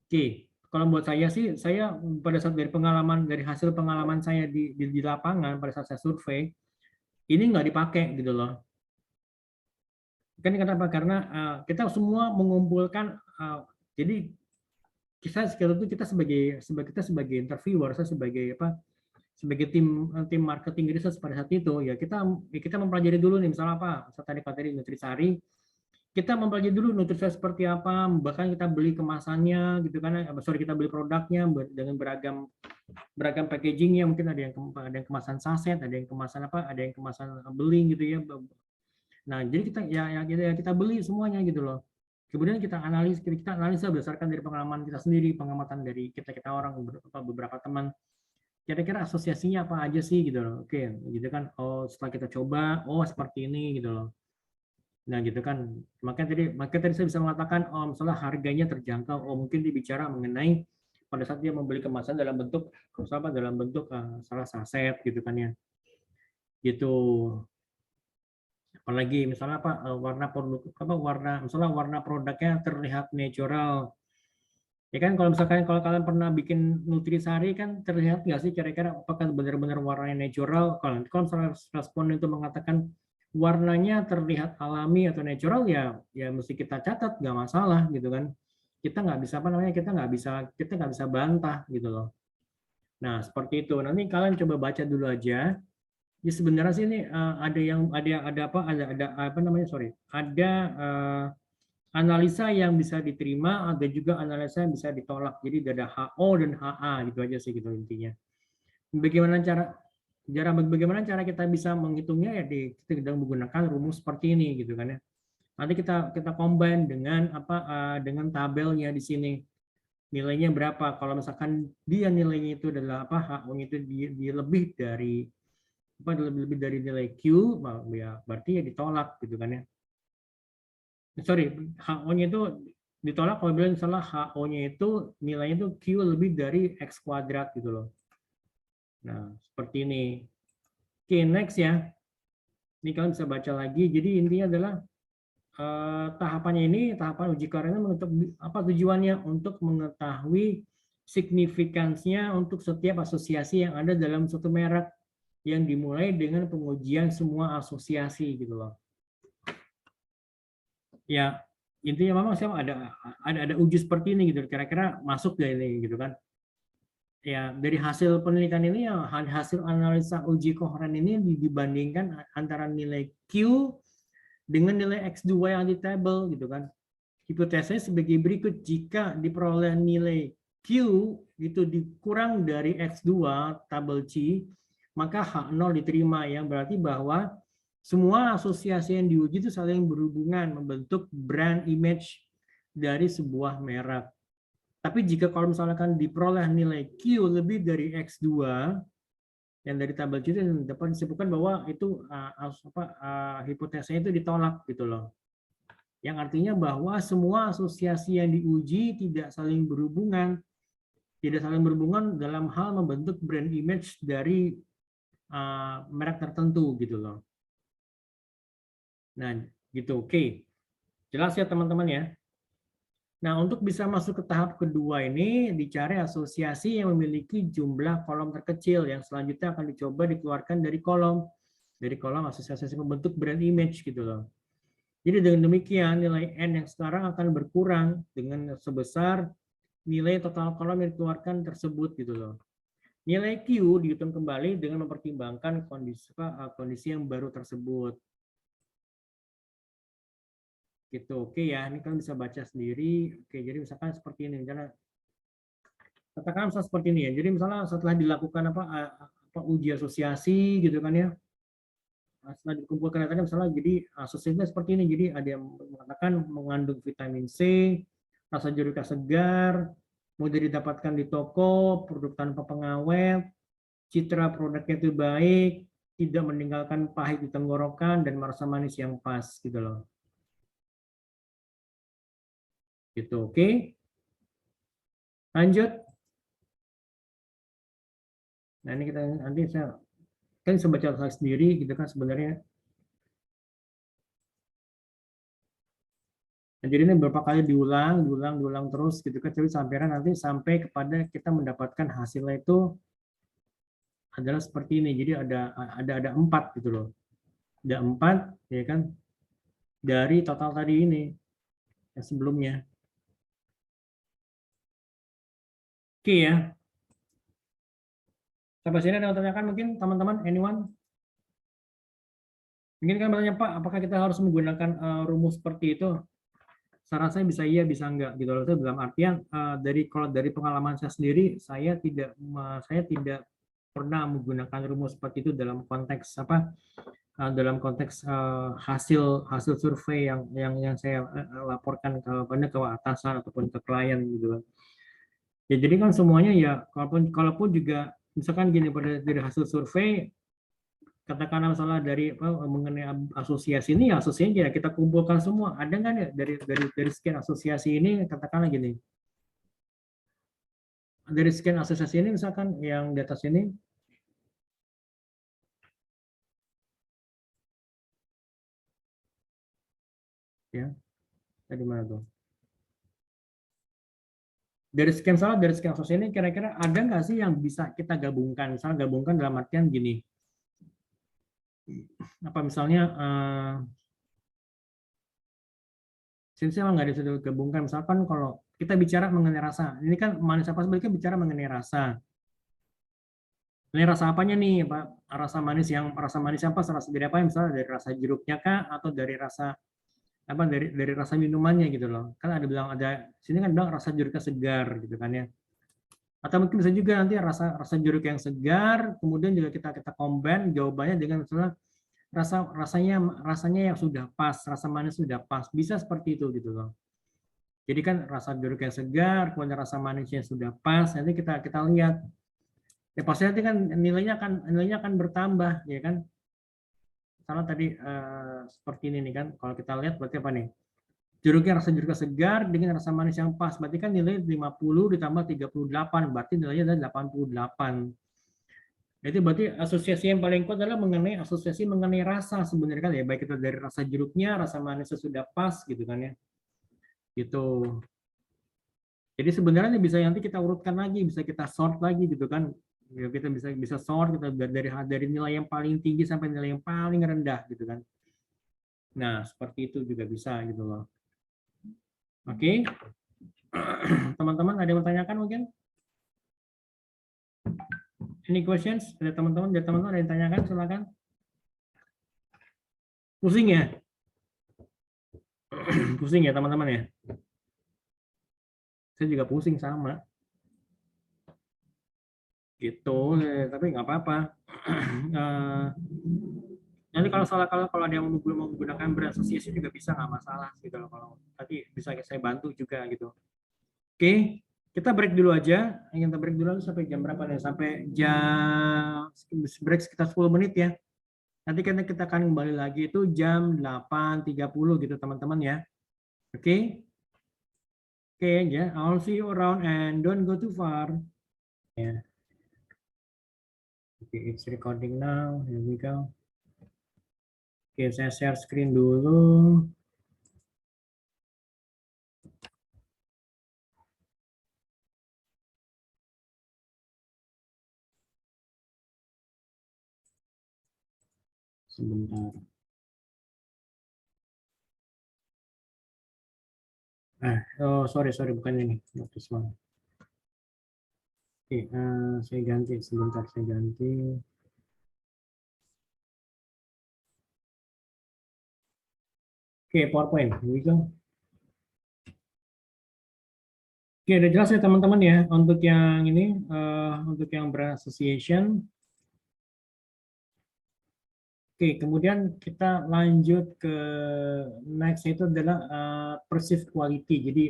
Oke, kalau buat saya sih, saya pada saat dari hasil pengalaman saya di lapangan pada saat saya survei, ini nggak dipakai gitu loh. Kan kenapa? Karena kita semua mengumpulkan, jadi kita sebagai interviewer, saya sebagai tim marketing research pada saat itu ya kita mempelajari dulu nih misalnya tadi Nutrisari, kita mempelajari dulu Nutrisari seperti apa, bahkan kita beli kemasannya gitu kan, kita beli produknya dengan beragam packagingnya, mungkin ada yang kemasan saset, ada yang kemasan beling gitu ya, Nah, jadi kita beli semuanya gitu loh. Kemudian kita analisa berdasarkan dari pengalaman kita sendiri, pengamatan dari kita orang beberapa teman. Kira-kira asosiasinya apa aja sih gitu loh. Oke, gitu kan. Oh, setelah kita coba, oh seperti ini gitu loh. Nah, gitu kan. Makanya tadi saya bisa mengatakan, oh misalnya harganya terjangkau. Oh, mungkin dibicara mengenai pada saat dia membeli kemasan dalam bentuk salah saset gitu kan ya. Gitu. Apalagi misalnya misalnya warna produknya terlihat natural. Ya kan kalau kalian pernah bikin nutrisari kan terlihat nggak sih kira-kira apakah benar-benar warnanya natural? Kalau misalnya responden itu mengatakan warnanya terlihat alami atau natural, ya mesti kita catat, nggak masalah gitu kan. Kita nggak bisa kita nggak bisa bantah gitu loh. Nah seperti itu. Nanti kalian coba baca dulu aja. Ya sebenarnya sih ini ada analisa yang bisa diterima, ada juga analisa yang bisa ditolak. Jadi ada HO dan HA gitu aja sih gitu intinya. Bagaimana cara kita bisa menghitungnya ya kita menggunakan rumus seperti ini gitu kan ya. Nanti kita combine dengan dengan tabelnya di sini. Nilainya berapa? Kalau misalkan dia nilainya itu adalah HO-nya itu dia lebih dari nilai Q, ya berarti ya ditolak gitu kan ya. Sorry, HO-nya itu ditolak kalau bilang salah HO-nya itu nilainya itu Q lebih dari X kuadrat gitu loh. Nah, seperti ini. Oke, next ya. Ini kalian bisa baca lagi. Jadi intinya adalah tahapan uji karena untuk apa tujuannya? Untuk mengetahui signifikansinya untuk setiap asosiasi yang ada dalam suatu merek yang dimulai dengan pengujian semua asosiasi gitu loh. Ya, intinya memang saya ada uji seperti ini gitu. Kira-kira masuk gak ini gitu kan? Ya, dari hasil penelitian ini ya hasil analisa uji koheren ini dibandingkan antara nilai Q dengan nilai X2 yang di tabel gitu kan. Hipotesisnya sebagai berikut, jika diperoleh nilai Q itu dikurang dari X2 tabel C, maka H0 diterima, yang berarti bahwa semua asosiasi yang diuji itu saling berhubungan membentuk brand image dari sebuah merek. Tapi jika kalau misalkan diperoleh nilai Q lebih dari X2 yang dari tabel C itu dapat disebutkan bahwa itu hipotesanya itu ditolak gitu loh. Yang artinya bahwa semua asosiasi yang diuji tidak saling berhubungan dalam hal membentuk brand image dari merek tertentu gitu loh. Nah, gitu. Oke. Jelas ya teman-teman ya. Nah, untuk bisa masuk ke tahap kedua ini, dicari asosiasi yang memiliki jumlah kolom terkecil yang selanjutnya akan dicoba dikeluarkan dari kolom asosiasi membentuk brand image gitu loh. Jadi dengan demikian nilai N yang sekarang akan berkurang dengan sebesar nilai total kolom yang dikeluarkan tersebut gitu loh. Nilai Q dihitung kembali dengan mempertimbangkan kondisi yang baru tersebut. Gitu. Oke ya, ini kalian bisa baca sendiri. Oke, jadi misalkan seperti ini. Katakan misalnya seperti ini ya. Jadi misalnya setelah dilakukan uji asosiasi gitu kan ya. Setelah dikumpulkan datanya misalnya jadi asosiasinya seperti ini. Jadi ada yang mengatakan mengandung vitamin C, rasa jeruk segar, mudah didapatkan di toko, produk tanpa pengawet, citra produknya itu baik, tidak meninggalkan pahit di tenggorokan, dan rasa manis yang pas gitu loh. Gitu, oke. Lanjut. Nah, ini nanti saya kan baca sendiri gitu kan sebenarnya. Nah, jadi ini beberapa kali diulang terus gitu kan, sampai kepada kita mendapatkan hasilnya itu adalah seperti ini. Jadi ada 4 gitu loh. Ada 4 ya kan dari total tadi ini yang sebelumnya. Oke ya. Sampai sini ada yang tanyakan mungkin teman-teman, anyone? Mungkin kan bertanya, Pak, apakah kita harus menggunakan rumus seperti itu? Saran saya bisa iya, bisa enggak gitu loh. Dalam artian kalau dari pengalaman saya sendiri, saya tidak pernah menggunakan rumus seperti itu dalam konteks dalam konteks hasil survei yang saya laporkan ke atasan ataupun ke klien gitu. Ya jadi kan semuanya ya kalaupun juga misalkan gini pada dari hasil survei katakanlah masalah dari mengenai asosiasi ini, asosiasi ya kita kumpulkan semua. Ada nggak ya dari sekian asosiasi ini katakanlah gini. Dari sekian asosiasi ini misalkan yang di atas ini ya, tadi mana tuh? Dari sekian asosiasi ini kira-kira ada nggak sih yang bisa kita gabungkan? Misalnya gabungkan dalam artian gini. Apa misalnya Sinsel nggak bisa digabungkan. Misalkan kalau kita bicara mengenai rasa, ini kan manis apa sebaliknya bicara mengenai rasa. Ini rasa apanya nih, Pak? Rasa manis yang apa? Rasa dari apa? Misalnya dari rasa jeruknya kah, atau dari rasa apa? Dari rasa minumannya gitu loh. Kan ada bilang ada sini kan bilang rasa jeruknya segar gitu kan ya. Atau mungkin bisa juga nanti rasa jeruk yang segar, kemudian juga kita combine jawabannya dengan misalnya rasanya yang sudah pas, rasa manis sudah pas, bisa seperti itu gitu loh. Jadi kan rasa jeruk yang segar, kemudian rasa manisnya sudah pas, nanti kita lihat. Ya pasti nanti kan nilainya akan bertambah, ya kan? Misalnya tadi seperti ini nih kan, kalau kita lihat berarti apa nih? Rasa jeruknya segar dengan rasa manis yang pas, berarti kan nilai 50 ditambah 38, berarti nilainya adalah 88. Jadi berarti asosiasi yang paling kuat adalah asosiasi mengenai rasa sebenarnya kan ya, baik itu dari rasa jeruknya, rasa manisnya sudah pas gitu kan ya. Gitu. Jadi sebenarnya bisa nanti kita urutkan lagi, bisa kita sort lagi gitu kan. Ya, kita bisa sort kita dari nilai yang paling tinggi sampai nilai yang paling rendah gitu kan. Nah, seperti itu juga bisa gitu loh. Oke. Teman-teman ada yang bertanyakan mungkin? Any questions? Ada teman-teman ada yang tanyakan, silakan. Pusing ya? Pusing ya teman-teman ya? Saya juga pusing sama. Gitu, tapi nggak apa-apa. Nanti kalau ada yang mau menggunakan brand asosiasi juga bisa, nggak masalah gitu loh. Kalau tadi bisa saya bantu juga gitu. Oke, kita break dulu aja. Kita break dulu sampai jam berapa nih? Sampai jam break sekitar 10 menit ya. Nanti kita akan kembali lagi itu jam 8.30 gitu teman-teman ya. Oke. Oke ya, I'll see you around and don't go too far. Yeah. Okay, it's recording now. Here we go. Oke, saya share screen dulu. Sebentar. Oh sorry bukan ini. Not this one. Oke, saya ganti sebentar, saya ganti. Oke, PowerPoint. Here we go. Oke, udah jelas ya teman-teman ya untuk yang ini, untuk yang brand association. Oke, kemudian kita lanjut ke next itu adalah perceived quality. Jadi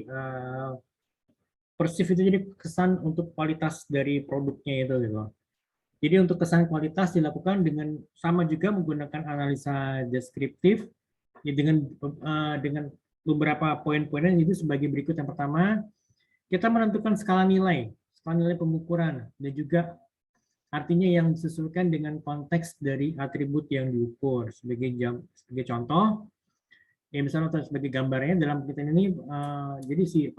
perceived itu jadi kesan untuk kualitas dari produknya itu gitu. Jadi untuk kesan kualitas dilakukan dengan sama juga menggunakan analisa deskriptif ya, dengan beberapa poin-poinnya itu sebagai berikut. Yang pertama, kita menentukan skala nilai pengukuran dan juga artinya yang disesuaikan dengan konteks dari atribut yang diukur. Sebagai contoh, ya misalnya sebagai gambarnya dalam kita ini, jadi si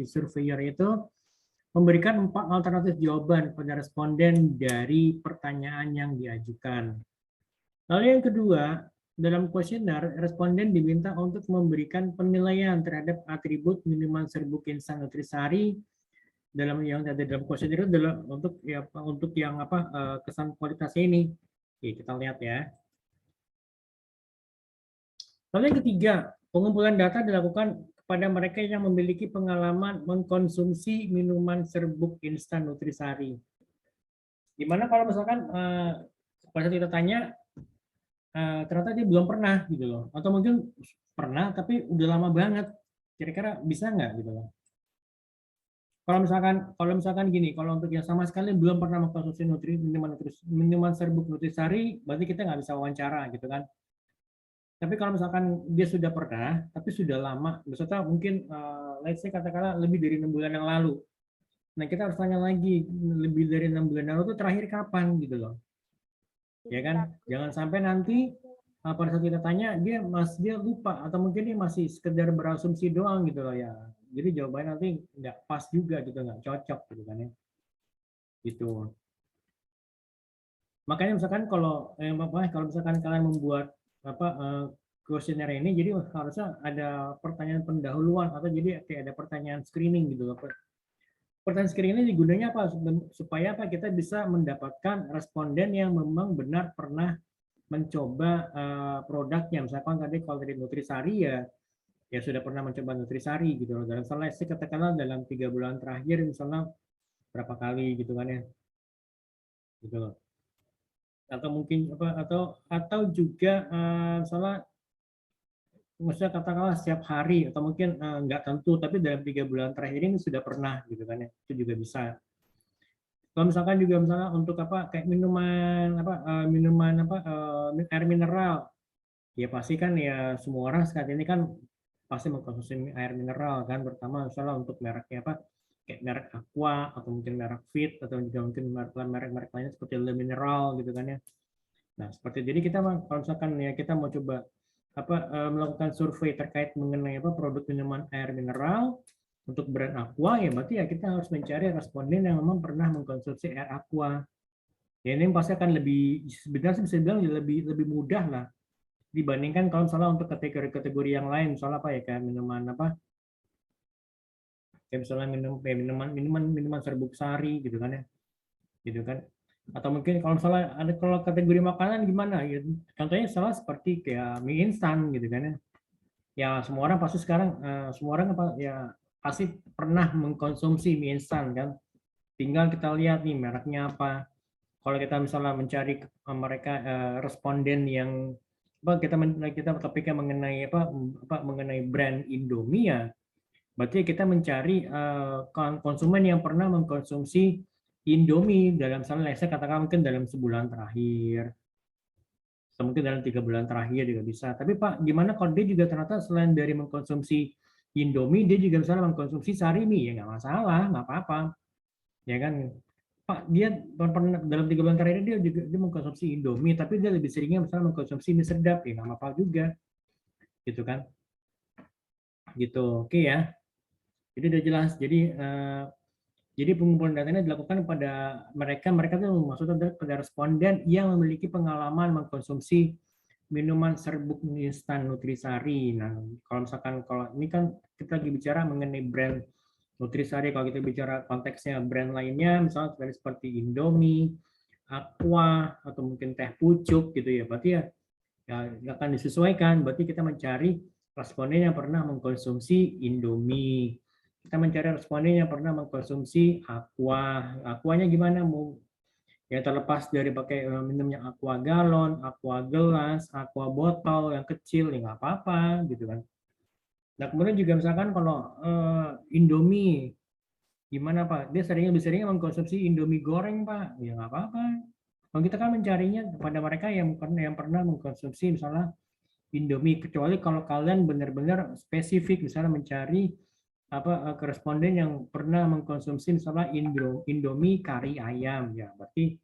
surveyor itu memberikan 4 alternatif jawaban kepada responden dari pertanyaan yang diajukan. Lalu yang kedua, dalam kuesioner, responden diminta untuk memberikan penilaian terhadap atribut minuman serbuk instan nutrisari dalam yang ada dalam kuesioner itu adalah untuk yang kesan kualitasnya ini. Oke, kita lihat ya. Lalu yang ketiga, pengumpulan data dilakukan kepada mereka yang memiliki pengalaman mengkonsumsi minuman serbuk instan nutrisari. Dimana kalau misalkan pada saat kita tanya ternyata dia belum pernah gitu loh, atau mungkin pernah tapi udah lama banget, kira-kira bisa nggak gitu loh. Kalau misalkan gini, kalau untuk yang sama sekali belum pernah mengkonsumsi minuman serbuk nutrisari, berarti kita nggak bisa wawancara gitu kan. Tapi kalau misalkan dia sudah pernah, tapi sudah lama, misalnya mungkin let's say katakanlah lebih dari 6 bulan yang lalu. Nah kita harus tanya lagi, lebih dari 6 bulan yang lalu itu terakhir kapan gitu loh. Ya kan, jangan sampai nanti pada saat kita tanya dia lupa atau mungkin dia masih sekedar berasumsi doang gitu loh ya. Jadi jawabannya nanti nggak pas juga gitu, nggak cocok gitu kan ya. Gitu. Makanya misalkan kalau misalkan kalian membuat kuesioner ini, jadi harusnya ada pertanyaan pendahuluan atau jadi kayak ada pertanyaan screening gitu loh. Pertanyaan screening ini gunanya apa? Supaya kita bisa mendapatkan responden yang memang benar pernah mencoba produknya. Misalkan tadi kalau dari Nutrisari ya sudah pernah mencoba Nutrisari gitu loh. Dalam seleksi katakanlah dalam 3 bulan terakhir misalnya berapa kali gitu kan ya. Gitu loh. Atau mungkin atau juga misalnya katakanlah setiap hari atau mungkin nggak tentu tapi dalam 3 bulan terakhir ini sudah pernah gitu kan ya. Itu juga bisa. Kalau misalkan juga misalnya untuk kayak minuman air mineral, ya pasti kan ya semua orang saat ini kan pasti mengkonsumsi air mineral kan, terutama misalnya untuk mereknya kayak merek Aqua atau mungkin merek Fit atau juga mungkin merek-merek lainnya seperti Le Mineral gitu kan ya. Nah seperti jadi kita kalau misalkan ya kita mau coba melakukan survei terkait mengenai produk minuman air mineral untuk brand Aqua, ya berarti ya kita harus mencari responden yang memang pernah mengkonsumsi air Aqua. Ya ini pasti akan sebenarnya bisa bilang lebih mudah lah dibandingkan kalau misalnya untuk kategori-kategori yang lain, misalnya kayak minuman kayak misalnya minuman serbuk sari gitu kan ya, gitu kan. Atau mungkin kalau misalnya kalau kategori makanan gimana ya, contohnya salah seperti kayak mie instan gitu kan ya. Ya semua orang pasti sekarang pasti pernah mengkonsumsi mie instan kan. Tinggal kita lihat nih mereknya apa. Kalau kita misalnya mencari mereka responden yang kita topiknya mengenai mengenai brand Indomie ya, berarti kita mencari konsumen yang pernah mengkonsumsi Indomie dalam saya katakan mungkin dalam sebulan terakhir, atau mungkin dalam 3 bulan terakhir juga bisa. Tapi Pak, gimana kalau dia juga ternyata selain dari mengkonsumsi Indomie, dia juga misalnya mengkonsumsi Sarimi, ya nggak masalah, nggak apa-apa, ya kan? Pak, dia pernah dalam 3 bulan terakhir dia mengkonsumsi Indomie, tapi dia lebih seringnya misalnya mengkonsumsi mie sedap, ya nggak apa-apa juga, gitu kan? Gitu, oke ya. Jadi udah jelas. Jadi pengumpulan data ini dilakukan pada mereka itu maksudnya pada responden yang memiliki pengalaman mengkonsumsi minuman serbuk instan Nutrisari. Nah, kalau ini kan kita lagi bicara mengenai brand Nutrisari, kalau kita bicara konteksnya brand lainnya, misalnya seperti Indomie, Aqua, atau mungkin teh pucuk gitu ya, berarti ya akan disesuaikan. Berarti kita mencari responden yang pernah mengkonsumsi Indomie. Kita mencari responden yang pernah mengkonsumsi Aqua. Aquanya gimana? Ya terlepas dari pakai minumnya Aqua galon, Aqua gelas, Aqua botol yang kecil, ya nggak apa-apa gitu kan. Nah kemudian juga misalkan kalau Indomie, gimana Pak? Dia lebih seringnya mengkonsumsi Indomie goreng Pak, ya nggak apa-apa. Kalau kita kan mencarinya kepada mereka yang pernah mengkonsumsi misalnya Indomie, kecuali kalau kalian benar-benar spesifik misalnya mencari koresponden yang pernah mengkonsumsi misalnya Indomie kari ayam, ya berarti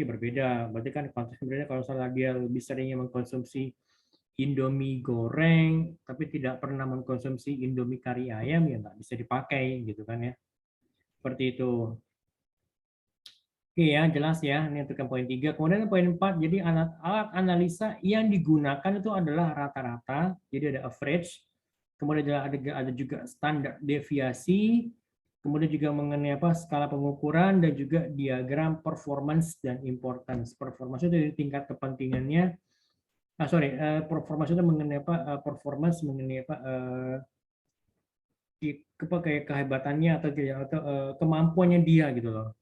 berbeda. Berarti kan konteks berbeda kalau misalnya dia lebih seringnya mengkonsumsi Indomie goreng tapi tidak pernah mengkonsumsi Indomie kari ayam, ya nggak bisa dipakai gitu kan ya. Seperti itu. Oke ya, jelas ya. Ini untuk yang poin 3. Kemudian poin 4, jadi alat analisa yang digunakan itu adalah rata-rata, jadi ada average, kemudian ada juga standar deviasi, kemudian juga mengenai skala pengukuran, dan juga diagram performance dan importance. Performance itu dari tingkat kepentingannya, performance itu mengenai performance mengenai kayak kehebatannya atau kemampuannya dia gitu loh.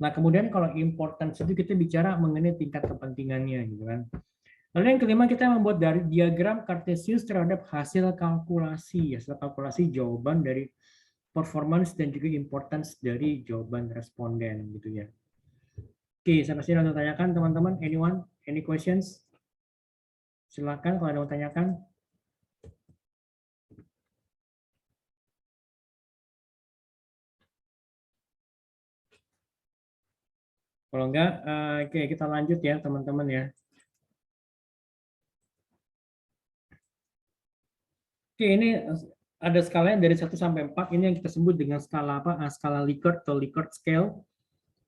Nah, kemudian kalau importance itu kita bicara mengenai tingkat kepentingannya gitu kan. Lalu yang kelima kita membuat dari diagram Cartesius terhadap hasil kalkulasi jawaban dari performance dan juga importance dari jawaban responden gitu ya. Oke, sampai sini ada tanyakan teman-teman. Anyone? Any questions? Silakan kalau ada yang tanyakan. Kalau enggak, oke kita lanjut ya teman-teman ya. Oke, ini ada skalanya dari 1 sampai 4. Ini yang kita sebut dengan skala apa? Skala Likert atau Likert scale.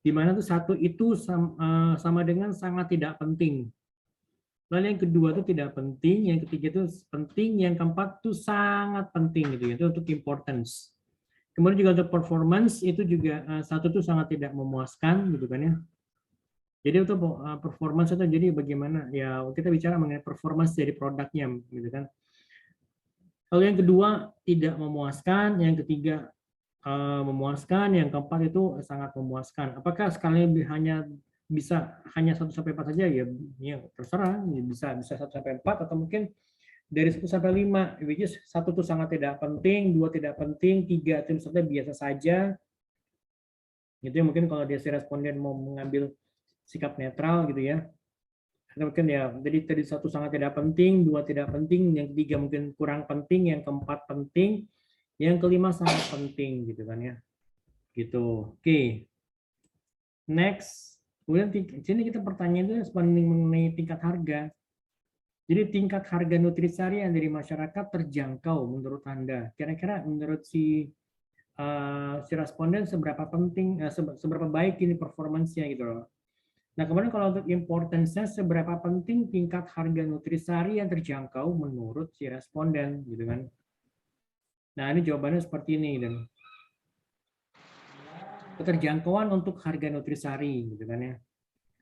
Di mana tuh 1 itu sama dengan sangat tidak penting. Lalu yang kedua itu tidak penting, yang ketiga itu penting, yang keempat itu sangat penting gitu ya. Itu untuk importance. Kemudian juga untuk performance itu juga 1 itu sangat tidak memuaskan gitu kan ya. Jadi untuk performance itu jadi bagaimana ya kita bicara mengenai performance dari produknya gitu kan. Lalu yang kedua tidak memuaskan, yang ketiga memuaskan, yang keempat itu sangat memuaskan. Apakah skalanya hanya bisa hanya 1 sampai 4 saja ya? Ya terserah, bisa 1 sampai 4 atau mungkin dari 1 sampai 5, which is 1 itu sangat tidak penting, 2 tidak penting, 3 itu misalnya biasa saja. Gitu ya, mungkin kalau dia si responden mau mengambil sikap netral gitu ya. Atau mungkin ya, jadi tadi 1 sangat tidak penting, 2 tidak penting, yang ketiga mungkin kurang penting, yang keempat penting, yang kelima sangat penting gitu kan ya. Gitu. Oke. Next. Kemudian sini kita pertanyaan itu mengenai tingkat harga. Jadi tingkat harga nutrisari yang dari masyarakat terjangkau menurut Anda. Kira-kira menurut si responden seberapa penting, seberapa baik ini performance-nya gitu loh. Nah, kemudian kalau untuk importance-nya seberapa penting tingkat harga nutrisari yang terjangkau menurut si responden gitu kan. Nah, ini jawabannya seperti ini dan keterjangkauan untuk harga nutrisari gitu kan ya.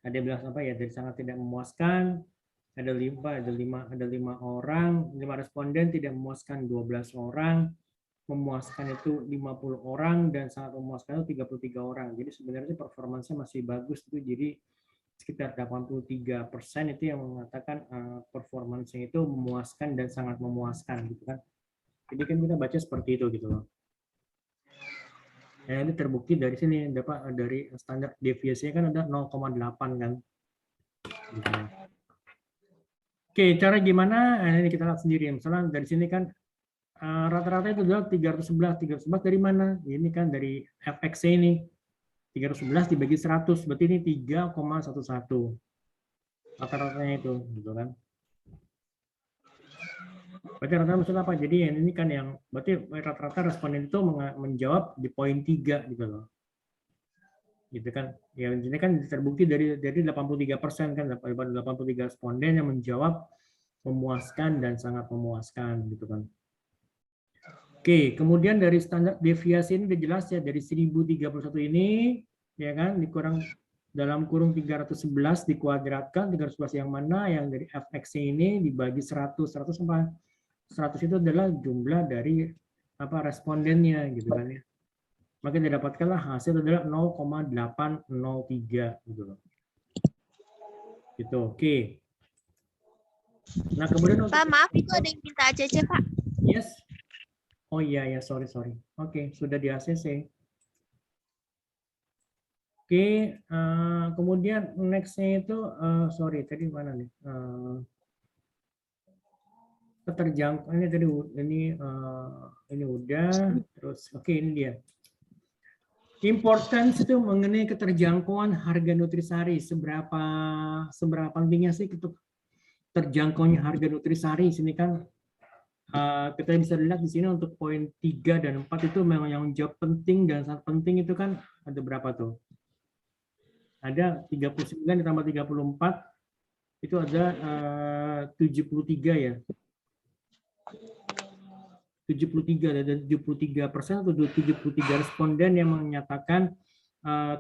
Ada yang bilang apa ya, dari sangat tidak memuaskan, ada 5 orang, 5 responden, tidak memuaskan 12 orang, memuaskan itu 50 orang, dan sangat memuaskan itu 33 orang. Jadi sebenarnya performanya masih bagus tuh, jadi sekitar 83% itu yang mengatakan performanya itu memuaskan dan sangat memuaskan gitu kan. Jadi kan kita baca seperti itu gitu loh. Nah, ini terbukti dari sini dapat dari standar deviasinya kan ada 0,8 kan. Gitu. Oke, cara gimana? Nah, ini kita lihat sendiri. Misalnya dari sini kan rata-rata itu adalah 311. 311 dari mana? Ini kan dari FX ini. 311 dibagi 100, berarti ini 3,11. Rata-ratanya itu, gitu kan. Berarti rata-rata maksudnya apa? Jadi ini kan yang, berarti rata-rata responden itu menjawab di poin 3 gitu loh. Gitu kan. Ya ini kan terbukti dari 83% kan, 83 responden yang menjawab memuaskan dan sangat memuaskan gitu kan. Oke, kemudian dari standar deviasi ini udah jelas ya, dari 1031 ini ya kan dikurang dalam kurung 311 dikuadratkan, 311 yang mana, yang dari fx ini dibagi 100. 100 apa? 100 itu adalah jumlah dari apa respondennya gitu kan ya. Maka didapatkanlah hasil adalah 0,803 gitu loh. Gitu. Oke. Nah, kemudian Pak, maaf itu ada yang minta ACC, Pak. Yes. Oh iya ya, sorry. Oke, sudah di ACC. Oke, kemudian next-nya itu sorry tadi mana nih? Keterjangkau ini tadi ini udah, terus oke ini dia. Importance itu mengenai keterjangkauan harga nutrisari, seberapa pentingnya sih untuk terjangkaunya harga nutrisari. Sini kan kita bisa lihat di sini untuk poin 3 dan 4 itu memang yang jawab penting dan sangat penting itu kan ada berapa tuh? Ada 39 ditambah 34 itu ada 73 ya. 73 dan 73% atau 73 responden yang menyatakan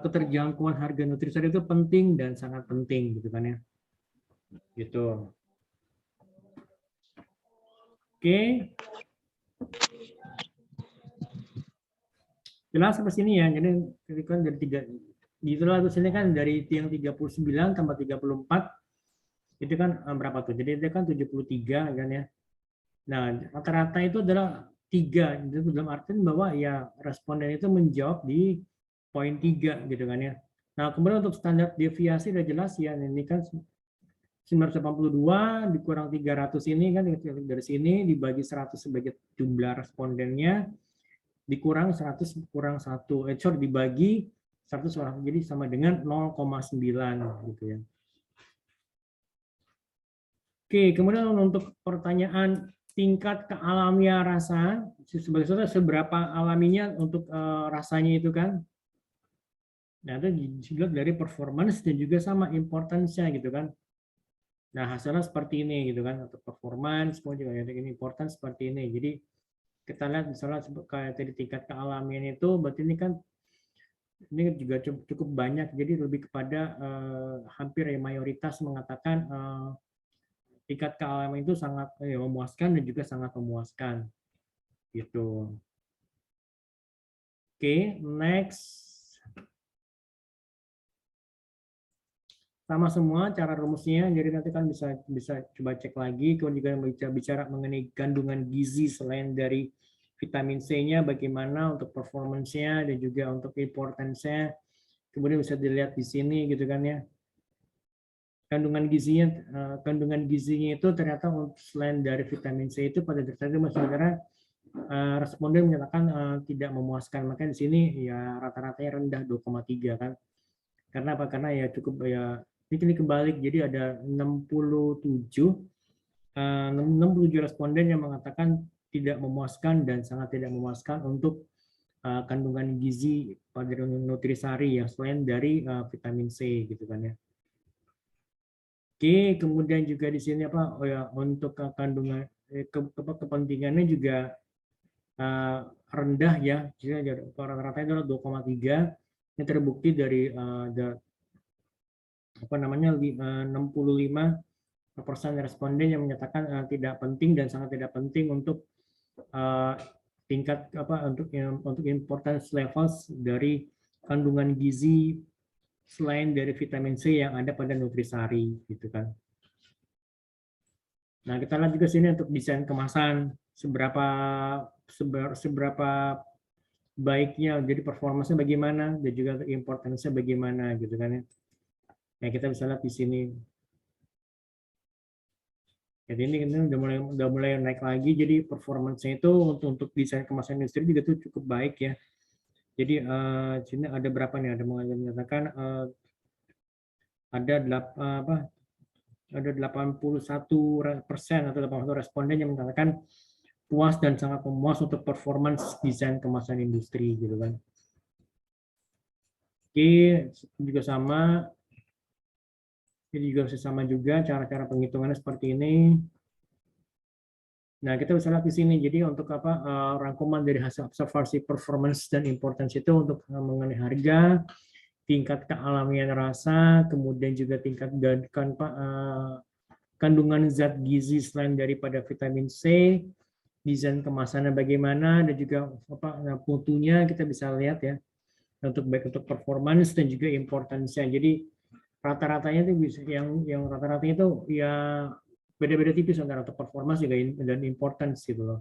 keterjangkauan harga nutrisari itu penting dan sangat penting gitu kan ya. Gitu. Oke. Jelas sampai sini ya. Jadi kan dari Gitulah terus ini kan dari yang 39 tambah 34 itu kan berapa tuh? Jadi itu kan 73 kan ya. Nah, rata-rata itu adalah 3. Itu dalam artian bahwa ya responden itu menjawab di poin 3 gitu kan ya. Nah, kemudian untuk standar deviasi udah jelas ya, ini kan 982 dikurang 300 ini kan dari sini dibagi 100 sebagai jumlah respondennya dikurang 100 kurang 1 sorry dibagi 100 orang jadi sama dengan 0,9 gitu ya. Oke, kemudian untuk pertanyaan tingkat kealamian rasa sebagai contoh seberapa alaminya untuk rasanya itu kan. Nah, itu dilihat dari performance dan juga sama importance-nya gitu kan. Nah, hasilnya seperti ini gitu kan, untuk performance semua juga ada ini important seperti ini. Jadi kita lihat misalnya kayak tadi tingkat kealamian itu berarti ini kan ini juga cukup banyak, jadi lebih kepada hampir ya mayoritas mengatakan tingkat kealamian itu sangat memuaskan dan juga sangat memuaskan gitu. Oke, next. Sama semua cara rumusnya, jadi nanti kan bisa coba cek lagi. Kemudian juga bicara mengenai kandungan gizi selain dari vitamin C-nya, bagaimana untuk performance-nya dan juga untuk importance-nya. Kemudian bisa dilihat di sini gitu kan ya. Kandungan gizinya itu ternyata selain dari vitamin C itu pada dasarnya masyarakat responden menyatakan tidak memuaskan. Makanya di sini ya rata-ratanya rendah 2,3 kan. Karena apa? Karena ya cukup ya ini kebalik, jadi ada 67 responden yang mengatakan tidak memuaskan dan sangat tidak memuaskan untuk kandungan gizi pada nutrisari yang selain dari vitamin C gitu kan ya. Oke, kemudian juga di sini apa? Oh ya, untuk kandungan kepentingannya juga rendah ya, jadi rata-rata itu 2,3. Ini terbukti dari apa namanya 65% responden yang menyatakan tidak penting dan sangat tidak penting untuk tingkat apa untuk importance levels dari kandungan gizi selain dari vitamin C yang ada pada nutrisari gitu kan. Nah, kita lihat juga sini untuk desain kemasan seberapa baiknya, jadi performanya bagaimana dan juga importance-nya bagaimana gitu kan ya. Nah, kita bisa lihat di sini. Jadi ini udah mulai naik lagi, jadi performance-nya itu untuk desain kemasan industri juga itu cukup baik ya. Jadi sini ada berapa nih? Ada menyatakan ada 81% atau 81 responden yang mengatakan puas dan sangat memuas untuk performance desain kemasan industri gitu kan. Oke, juga sama. Ini juga sama juga cara-cara penghitungannya seperti ini. Nah, kita bisa lihat di sini. Jadi untuk apa rangkuman dari hasil observasi performance dan importance itu untuk mengenai harga, tingkat kealamian rasa, kemudian juga tingkat kandungan zat gizi selain daripada vitamin C, desain kemasannya bagaimana, dan juga apa mutunya kita bisa lihat ya. Untuk baik untuk performance dan juga importance-nya. Jadi rata-ratanya itu bisa yang rata-ratanya itu ya beda-beda tipis antara untuk performance juga dan importance gitu loh.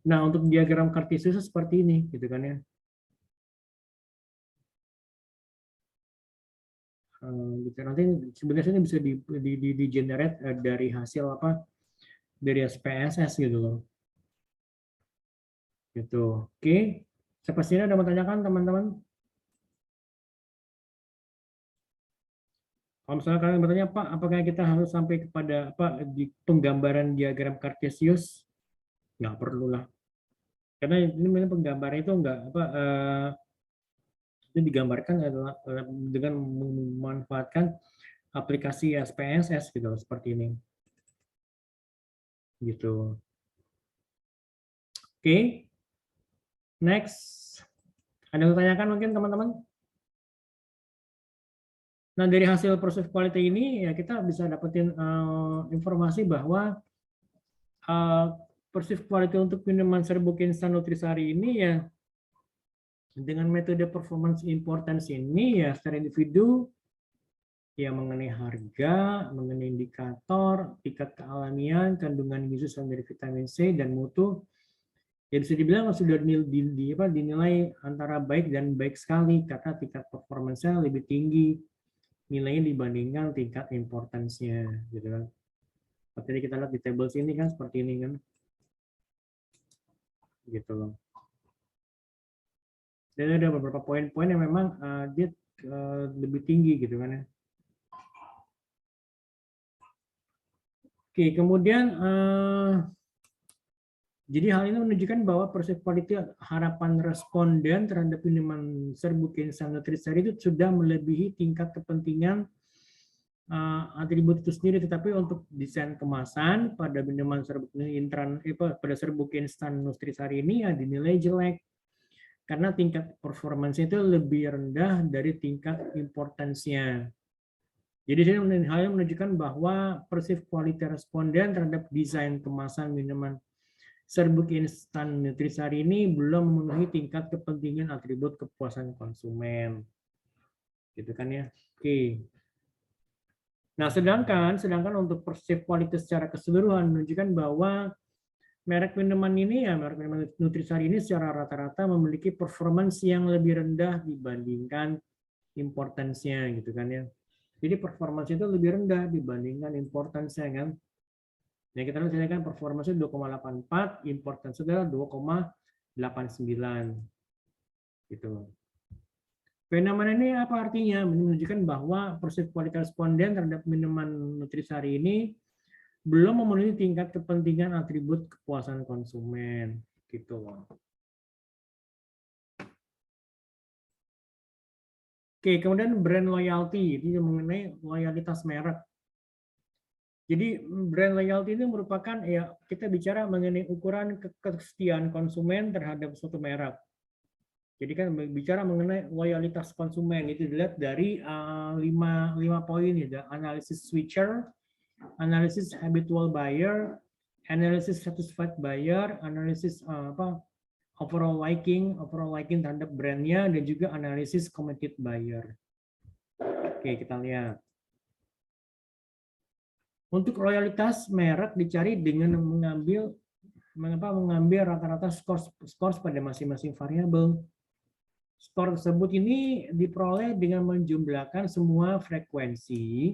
Nah, untuk diagram Cartesius seperti ini gitu kan ya. Gitu. Nanti sebenarnya ini bisa di generate dari hasil apa? Dari SPSS gitu loh. Gitu. Oke. Sepertinya ada mau tanyakan teman-teman? Kalau misalnya kalian bertanya, Pak, apakah kita harus sampai kepada apa di penggambaran diagram Cartesius? Nggak perlu lah. Karena ini penggambaran itu nggak apa itu digambarkan adalah dengan memanfaatkan aplikasi SPSS gitu seperti ini. Gitu. Oke. Next. Ada yang ditanyakan mungkin teman-teman? Nah, dari hasil proses quality ini ya kita bisa dapetin informasi bahwa perceived quality untuk minuman serbuk instan nutrisari ini ya Dengan metode performance importance ini ya secara individu ya mengenai harga, mengenai indikator, tingkat kealamian, kandungan gizi dari vitamin C dan mutu, ya bisa dibilang sudah dinilai antara baik dan baik sekali karena tingkat performance-nya lebih tinggi nilainya dibandingkan tingkat importance-nya, gitu kan. Seperti kita lihat di table sini kan seperti ini kan, gitu loh. Dan ada beberapa poin-poin yang memang dia lebih tinggi gitu kan ya. Oke, kemudian jadi hal ini menunjukkan bahwa proses kualitas harapan responden terhadap minuman serbuk instan nutrisari itu sudah melebihi tingkat kepentingan atribut itu sendiri, tetapi untuk desain kemasan pada minuman serbuk pada serbuk instan nutrisari ini ya dinilai jelek karena tingkat performance itu lebih rendah dari tingkat importance-nya. Jadi hal ini menunjukkan bahwa persif kualitas responden terhadap desain kemasan minuman serbuk instan nutrisari ini belum memenuhi tingkat kepentingan atribut kepuasan konsumen. Gitu kan ya. Oke. Nah, sedangkan untuk persif kualitas secara keseluruhan menunjukkan bahwa merek minuman ini ya, merek minuman nutrisari ini secara rata-rata memiliki performance yang lebih rendah dibandingkan importance-nya gitu kan ya. Jadi performance itu lebih rendah dibandingkan importance-nya kan. Yang kita lihat kan performance 2,84, importance adalah 2,89 gitu. Fenomena ini apa artinya? Menunjukkan bahwa persif kualitas responden terhadap minuman nutrisari ini belum memenuhi tingkat kepentingan atribut kepuasan konsumen gitu loh. Oke, kemudian brand loyalty, ini mengenai loyalitas merek. Jadi brand loyalty ini merupakan ya kita bicara mengenai ukuran kesetiaan konsumen terhadap suatu merek. Jadi kan bicara mengenai loyalitas konsumen itu dilihat dari 5 poin ya, analisis switcher, analisis habitual buyer, analisis satisfied buyer, analisis overall liking terhadap brandnya, dan juga analisis committed buyer. Oke, kita lihat. Untuk loyalitas merek dicari dengan mengambil rata-rata skor pada masing-masing variabel. Skor tersebut ini diperoleh dengan menjumlahkan semua frekuensi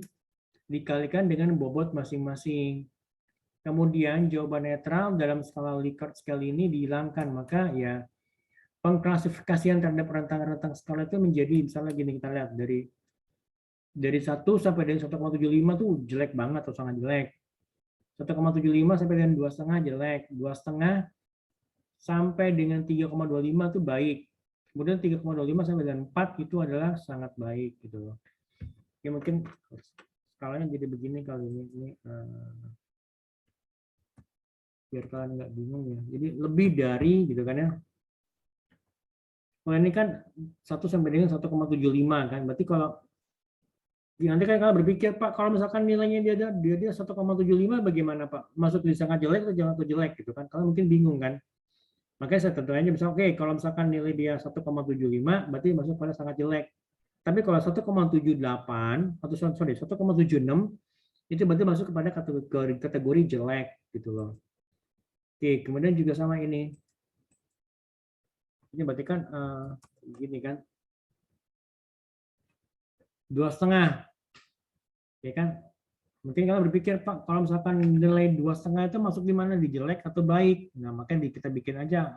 dikalikan dengan bobot masing-masing. Kemudian jawaban netral dalam skala Likert scale ini dihilangkan, maka ya pengklasifikasian terhadap rentang-rentang skala itu menjadi misalnya gini, kita lihat dari 1 sampai dengan 1,75 tuh jelek banget atau sangat jelek. 1,75 sampai dengan 2,5 jelek, 2,5 sampai dengan 3,25 itu baik. Kemudian 3,25 sampai dengan 4 itu adalah sangat baik gitu loh. Ya mungkin skalanya jadi begini kali ini biar kalian nggak bingung ya. Jadi lebih dari gitu kan ya. Kalau ini kan 1 sampai dengan 1,75 kan. Berarti kalau nanti kan kalian berpikir, Pak, kalau misalkan nilainya dia 1,75 bagaimana, Pak? Masuk di sangat jelek atau jangan jelek gitu kan? Kalian mungkin bingung kan? Makanya saya tentunya misalnya oke, kalau misalkan nilai dia 1,75 berarti masuk pada sangat jelek. Tapi kalau 1,78 atau 1,76 itu berarti masuk kepada kategori jelek gitu loh. Oke, kemudian juga sama ini. Ini berarti kan gini kan. 2,5. Ya kan? Mungkin kalian berpikir, Pak, kalau misalkan nilai 2,5 itu masuk di mana, di jelek atau baik? Nah, makanya kita bikin aja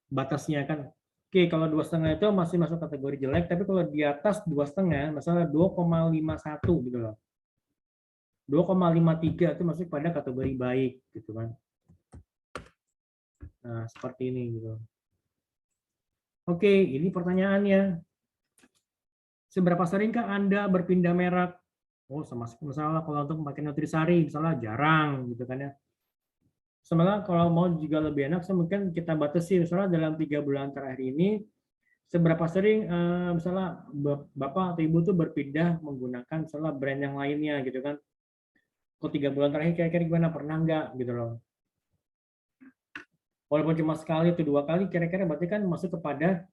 batasnya kan. Oke, kalau 2,5 itu masih masuk kategori jelek, tapi kalau di atas 2,5, misalnya 2,51 gitu loh. 2,53 itu masuk pada kategori baik gitu kan. Nah, seperti ini gitu. Oke, ini pertanyaannya. Seberapa seringkah Anda berpindah merek? Oh, sama misalnya kalau untuk pakai nutrisari misalnya jarang gitu kan ya. Sebenarnya kalau mau juga lebih enak, mungkin kita batasi misalnya dalam 3 bulan terakhir ini seberapa sering misalnya Bapak atau Ibu tuh berpindah menggunakan misalnya brand yang lainnya gitu kan. Kok 3 bulan terakhir kira-kira gimana, pernah nggak gitu loh. Walaupun cuma sekali atau 2 kali, kira-kira berarti kan masuk kepada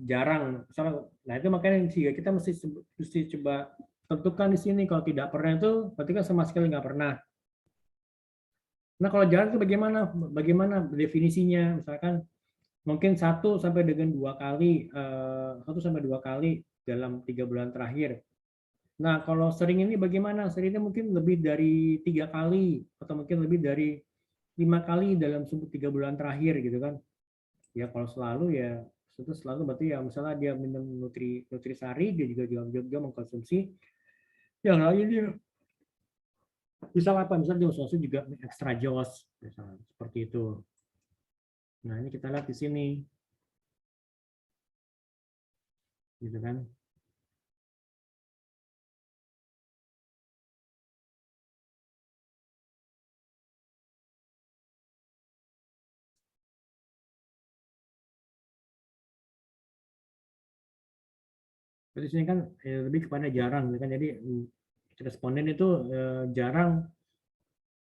jarang. Misalnya, nah itu makanya kita mesti coba tentukan di sini. Kalau tidak pernah itu berarti kan sama sekali nggak pernah. Nah kalau jarang itu bagaimana? Bagaimana definisinya? Misalkan mungkin 1 sampai dengan 2 kali, 1 sampai 2 kali dalam 3 bulan terakhir. Nah kalau sering ini bagaimana? Seringnya mungkin lebih dari 3 kali atau mungkin lebih dari 5 kali dalam 3 bulan terakhir gitu kan? Ya kalau selalu ya itu selalu berarti ya misalnya dia minum nutrisari, dia juga mengkonsumsi yang lain dia misal apa, misalnya dia konsumsi juga extra jos misalnya seperti itu. Nah ini kita lihat di sini gitu kan. Jadi sini kan lebih kepada jarang kan, jadi responden itu jarang,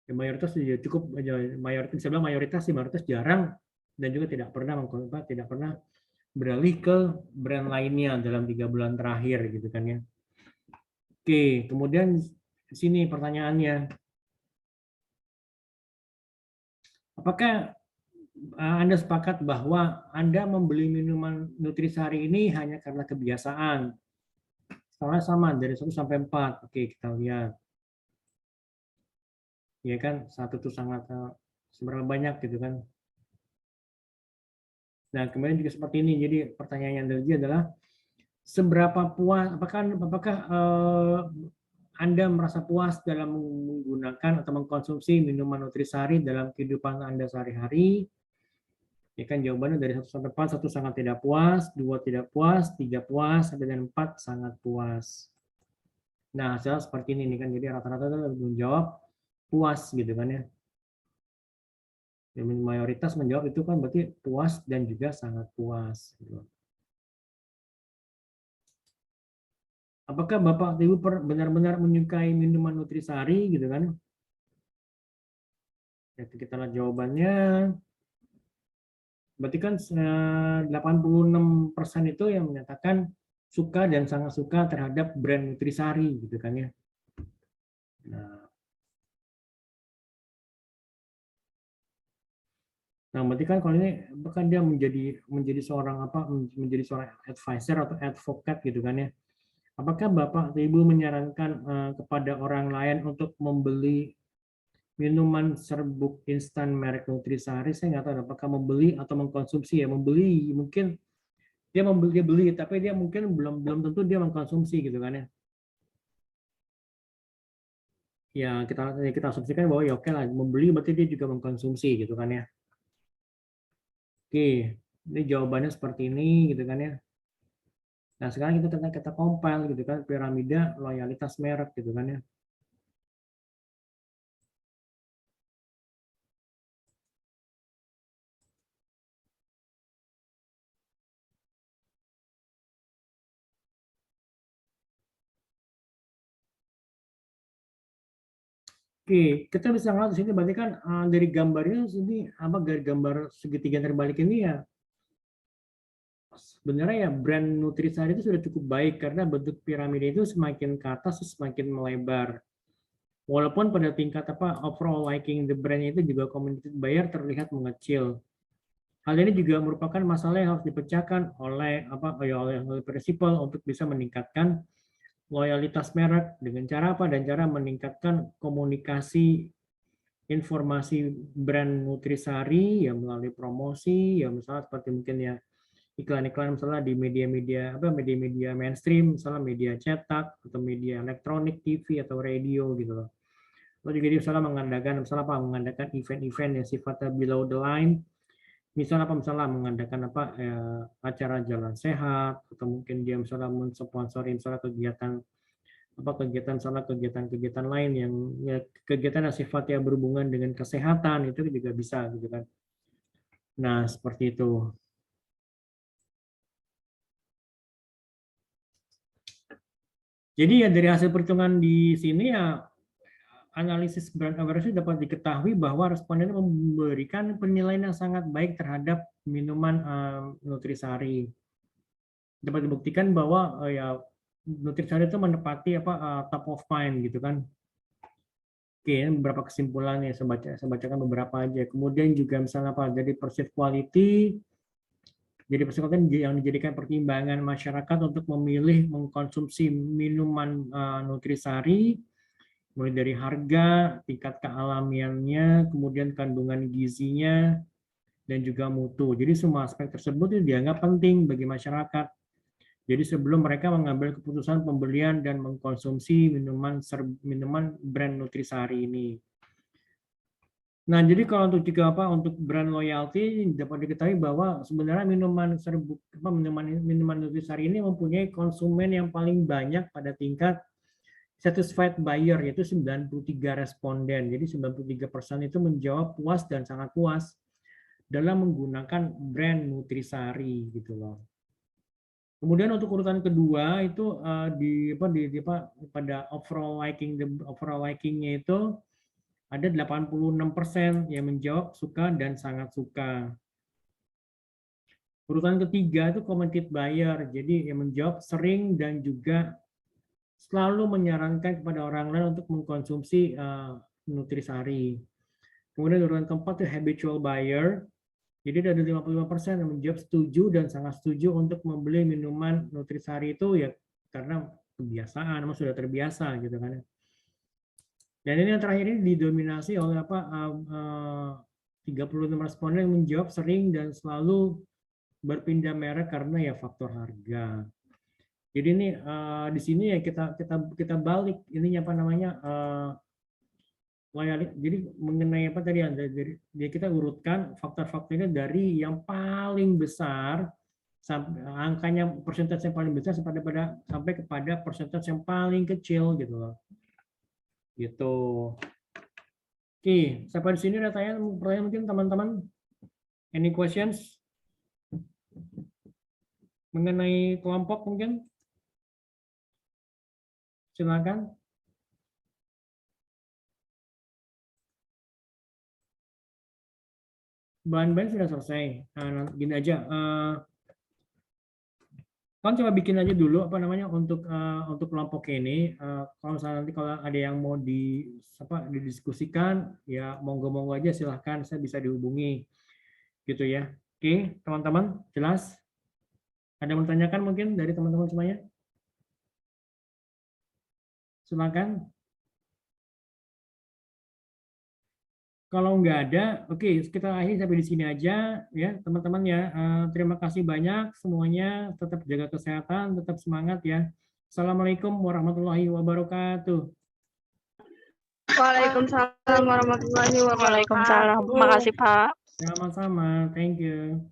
ya, mayoritas ya cukup, mayoritas saya bilang mayoritas jarang dan juga tidak pernah beralih ke brand lainnya dalam 3 bulan terakhir gitu kan ya. Oke, kemudian di sini pertanyaannya, apakah Anda sepakat bahwa Anda membeli minuman nutrisari ini hanya karena kebiasaan? Soalnya sama dari 1 sampai 4. Oke, kita lihat. Ya kan, 1 itu sangat seberapa banyak gitu kan. Nah, kemudian juga seperti ini. Jadi pertanyaan yang tadi adalah seberapa puas, apakah Anda merasa puas dalam menggunakan atau mengkonsumsi minuman nutrisari dalam kehidupan Anda sehari-hari? Ya kan jawabannya dari 1 sampai 4, 1 sangat tidak puas, 2 tidak puas, 3 puas, sampai dengan 4 sangat puas. Nah, hasilnya seperti ini kan, jadi rata-rata itu menjawab puas gitu kan ya. Mayoritas menjawab itu kan berarti puas dan juga sangat puas. Gitu. Apakah Bapak Ibu benar-benar menyukai minuman nutrisari gitu kan? Ya, kita lihat jawabannya. Berarti kan 86% itu yang menyatakan suka dan sangat suka terhadap brand nutrisari gitu kan ya. Nah, berarti kan kalau ini bahkan dia menjadi seorang advisor atau advocate gitu kan ya. Apakah Bapak atau Ibu menyarankan kepada orang lain untuk membeli minuman serbuk instan merek nutrisari? Saya nggak tahu apakah membeli atau mengkonsumsi ya. Membeli mungkin dia beli tapi dia mungkin belum tentu dia mengkonsumsi gitu kan ya. Ya kita asumsikan bahwa ya oke lah, membeli berarti dia juga mengkonsumsi gitu kan ya. Oke, ini jawabannya seperti ini gitu kan ya. Nah sekarang kita compile gitu kan piramida loyalitas merek gitu kan ya. Oke, kita bisa ngeliat di sini berarti kan dari gambarnya sini dari gambar segitiga terbalik ini ya sebenarnya ya brand nutrisari itu sudah cukup baik karena bentuk piramida itu semakin ke atas semakin melebar. Walaupun pada tingkat overall liking the brand itu juga community buyer terlihat mengecil. Hal ini juga merupakan masalah yang harus dipecahkan oleh prinsipal untuk bisa meningkatkan loyalitas merek dengan cara apa dan cara meningkatkan komunikasi informasi brand nutrisari ya melalui promosi ya misalnya seperti mungkin ya iklan-iklan misalnya di media mainstream misalnya media cetak atau media elektronik TV atau radio gitu loh. Lalu juga dia mengadakan event-event yang sifatnya below the line. Misalnya mengadakan acara jalan sehat atau mungkin dia misalnya mensponsori misalnya kegiatan lain yang ya, kegiatan yang sifatnya berhubungan dengan kesehatan itu juga bisa gitu kan. Nah, seperti itu. Jadi ya dari hasil perhitungan di sini ya analisis brand awareness dapat diketahui bahwa responden memberikan penilaian yang sangat baik terhadap minuman nutrisari. Dapat dibuktikan bahwa ya nutrisari itu menepati top of mind gitu kan. Oke, beberapa kesimpulan ya, saya bacakan beberapa aja. Kemudian juga misalnya dari perceived quality, jadi perceived quality yang dijadikan pertimbangan masyarakat untuk memilih mengkonsumsi minuman nutrisari, mulai dari harga, tingkat kealamiannya, kemudian kandungan gizinya, dan juga mutu. Jadi semua aspek tersebut dianggap penting bagi masyarakat. Jadi sebelum mereka mengambil keputusan pembelian dan mengkonsumsi minuman brand nutrisari ini. Nah, jadi kalau untuk brand loyalty dapat diketahui bahwa sebenarnya minuman nutrisari ini mempunyai konsumen yang paling banyak pada tingkat satisfied buyer, yaitu 93 responden. Jadi 93% itu menjawab puas dan sangat puas dalam menggunakan brand nutrisari gitu loh. Kemudian untuk urutan kedua itu pada overall likingnya itu ada 86% yang menjawab suka dan sangat suka. Urutan ketiga itu committed buyer, jadi yang menjawab sering dan juga selalu menyarankan kepada orang lain untuk mengkonsumsi nutrisari. Kemudian urutan keempat itu habitual buyer. Jadi ada 55% yang menjawab setuju dan sangat setuju untuk membeli minuman nutrisari itu ya karena kebiasaan, sudah terbiasa gitu kan. Dan ini yang terakhir ini didominasi oleh 36 responden yang menjawab sering dan selalu berpindah merek karena ya faktor harga. Jadi ini di sini ya kita balik ininya loyalitas. Jadi mengenai tadi kita urutkan faktor-faktornya dari yang paling besar sampai angkanya persentase yang paling besar sampai kepada persentase yang paling kecil gitu loh. Gitu. Oke, sampai di sini ada pertanyaan mungkin teman-teman. Any questions mengenai kelompok mungkin? Silakan. Bahan-bahan sudah selesai. Nah, gini aja. Kalian coba bikin aja dulu untuk kelompok ini. Kalau misalnya nanti kalau ada yang mau didiskusikan, ya monggo-monggo aja silahkan. Saya bisa dihubungi, gitu ya. Oke, teman-teman, jelas? Ada yang bertanyakan mungkin dari teman-teman semuanya? Silakan. Kalau nggak ada, oke, kita akhiri sampai di sini aja ya teman-teman ya. Terima kasih banyak semuanya. Tetap jaga kesehatan, tetap semangat ya. Assalamualaikum warahmatullahi wabarakatuh. Waalaikumsalam warahmatullahi wabarakatuh. Waalaikumsalam. Makasih Pak. Sama-sama. Thank you.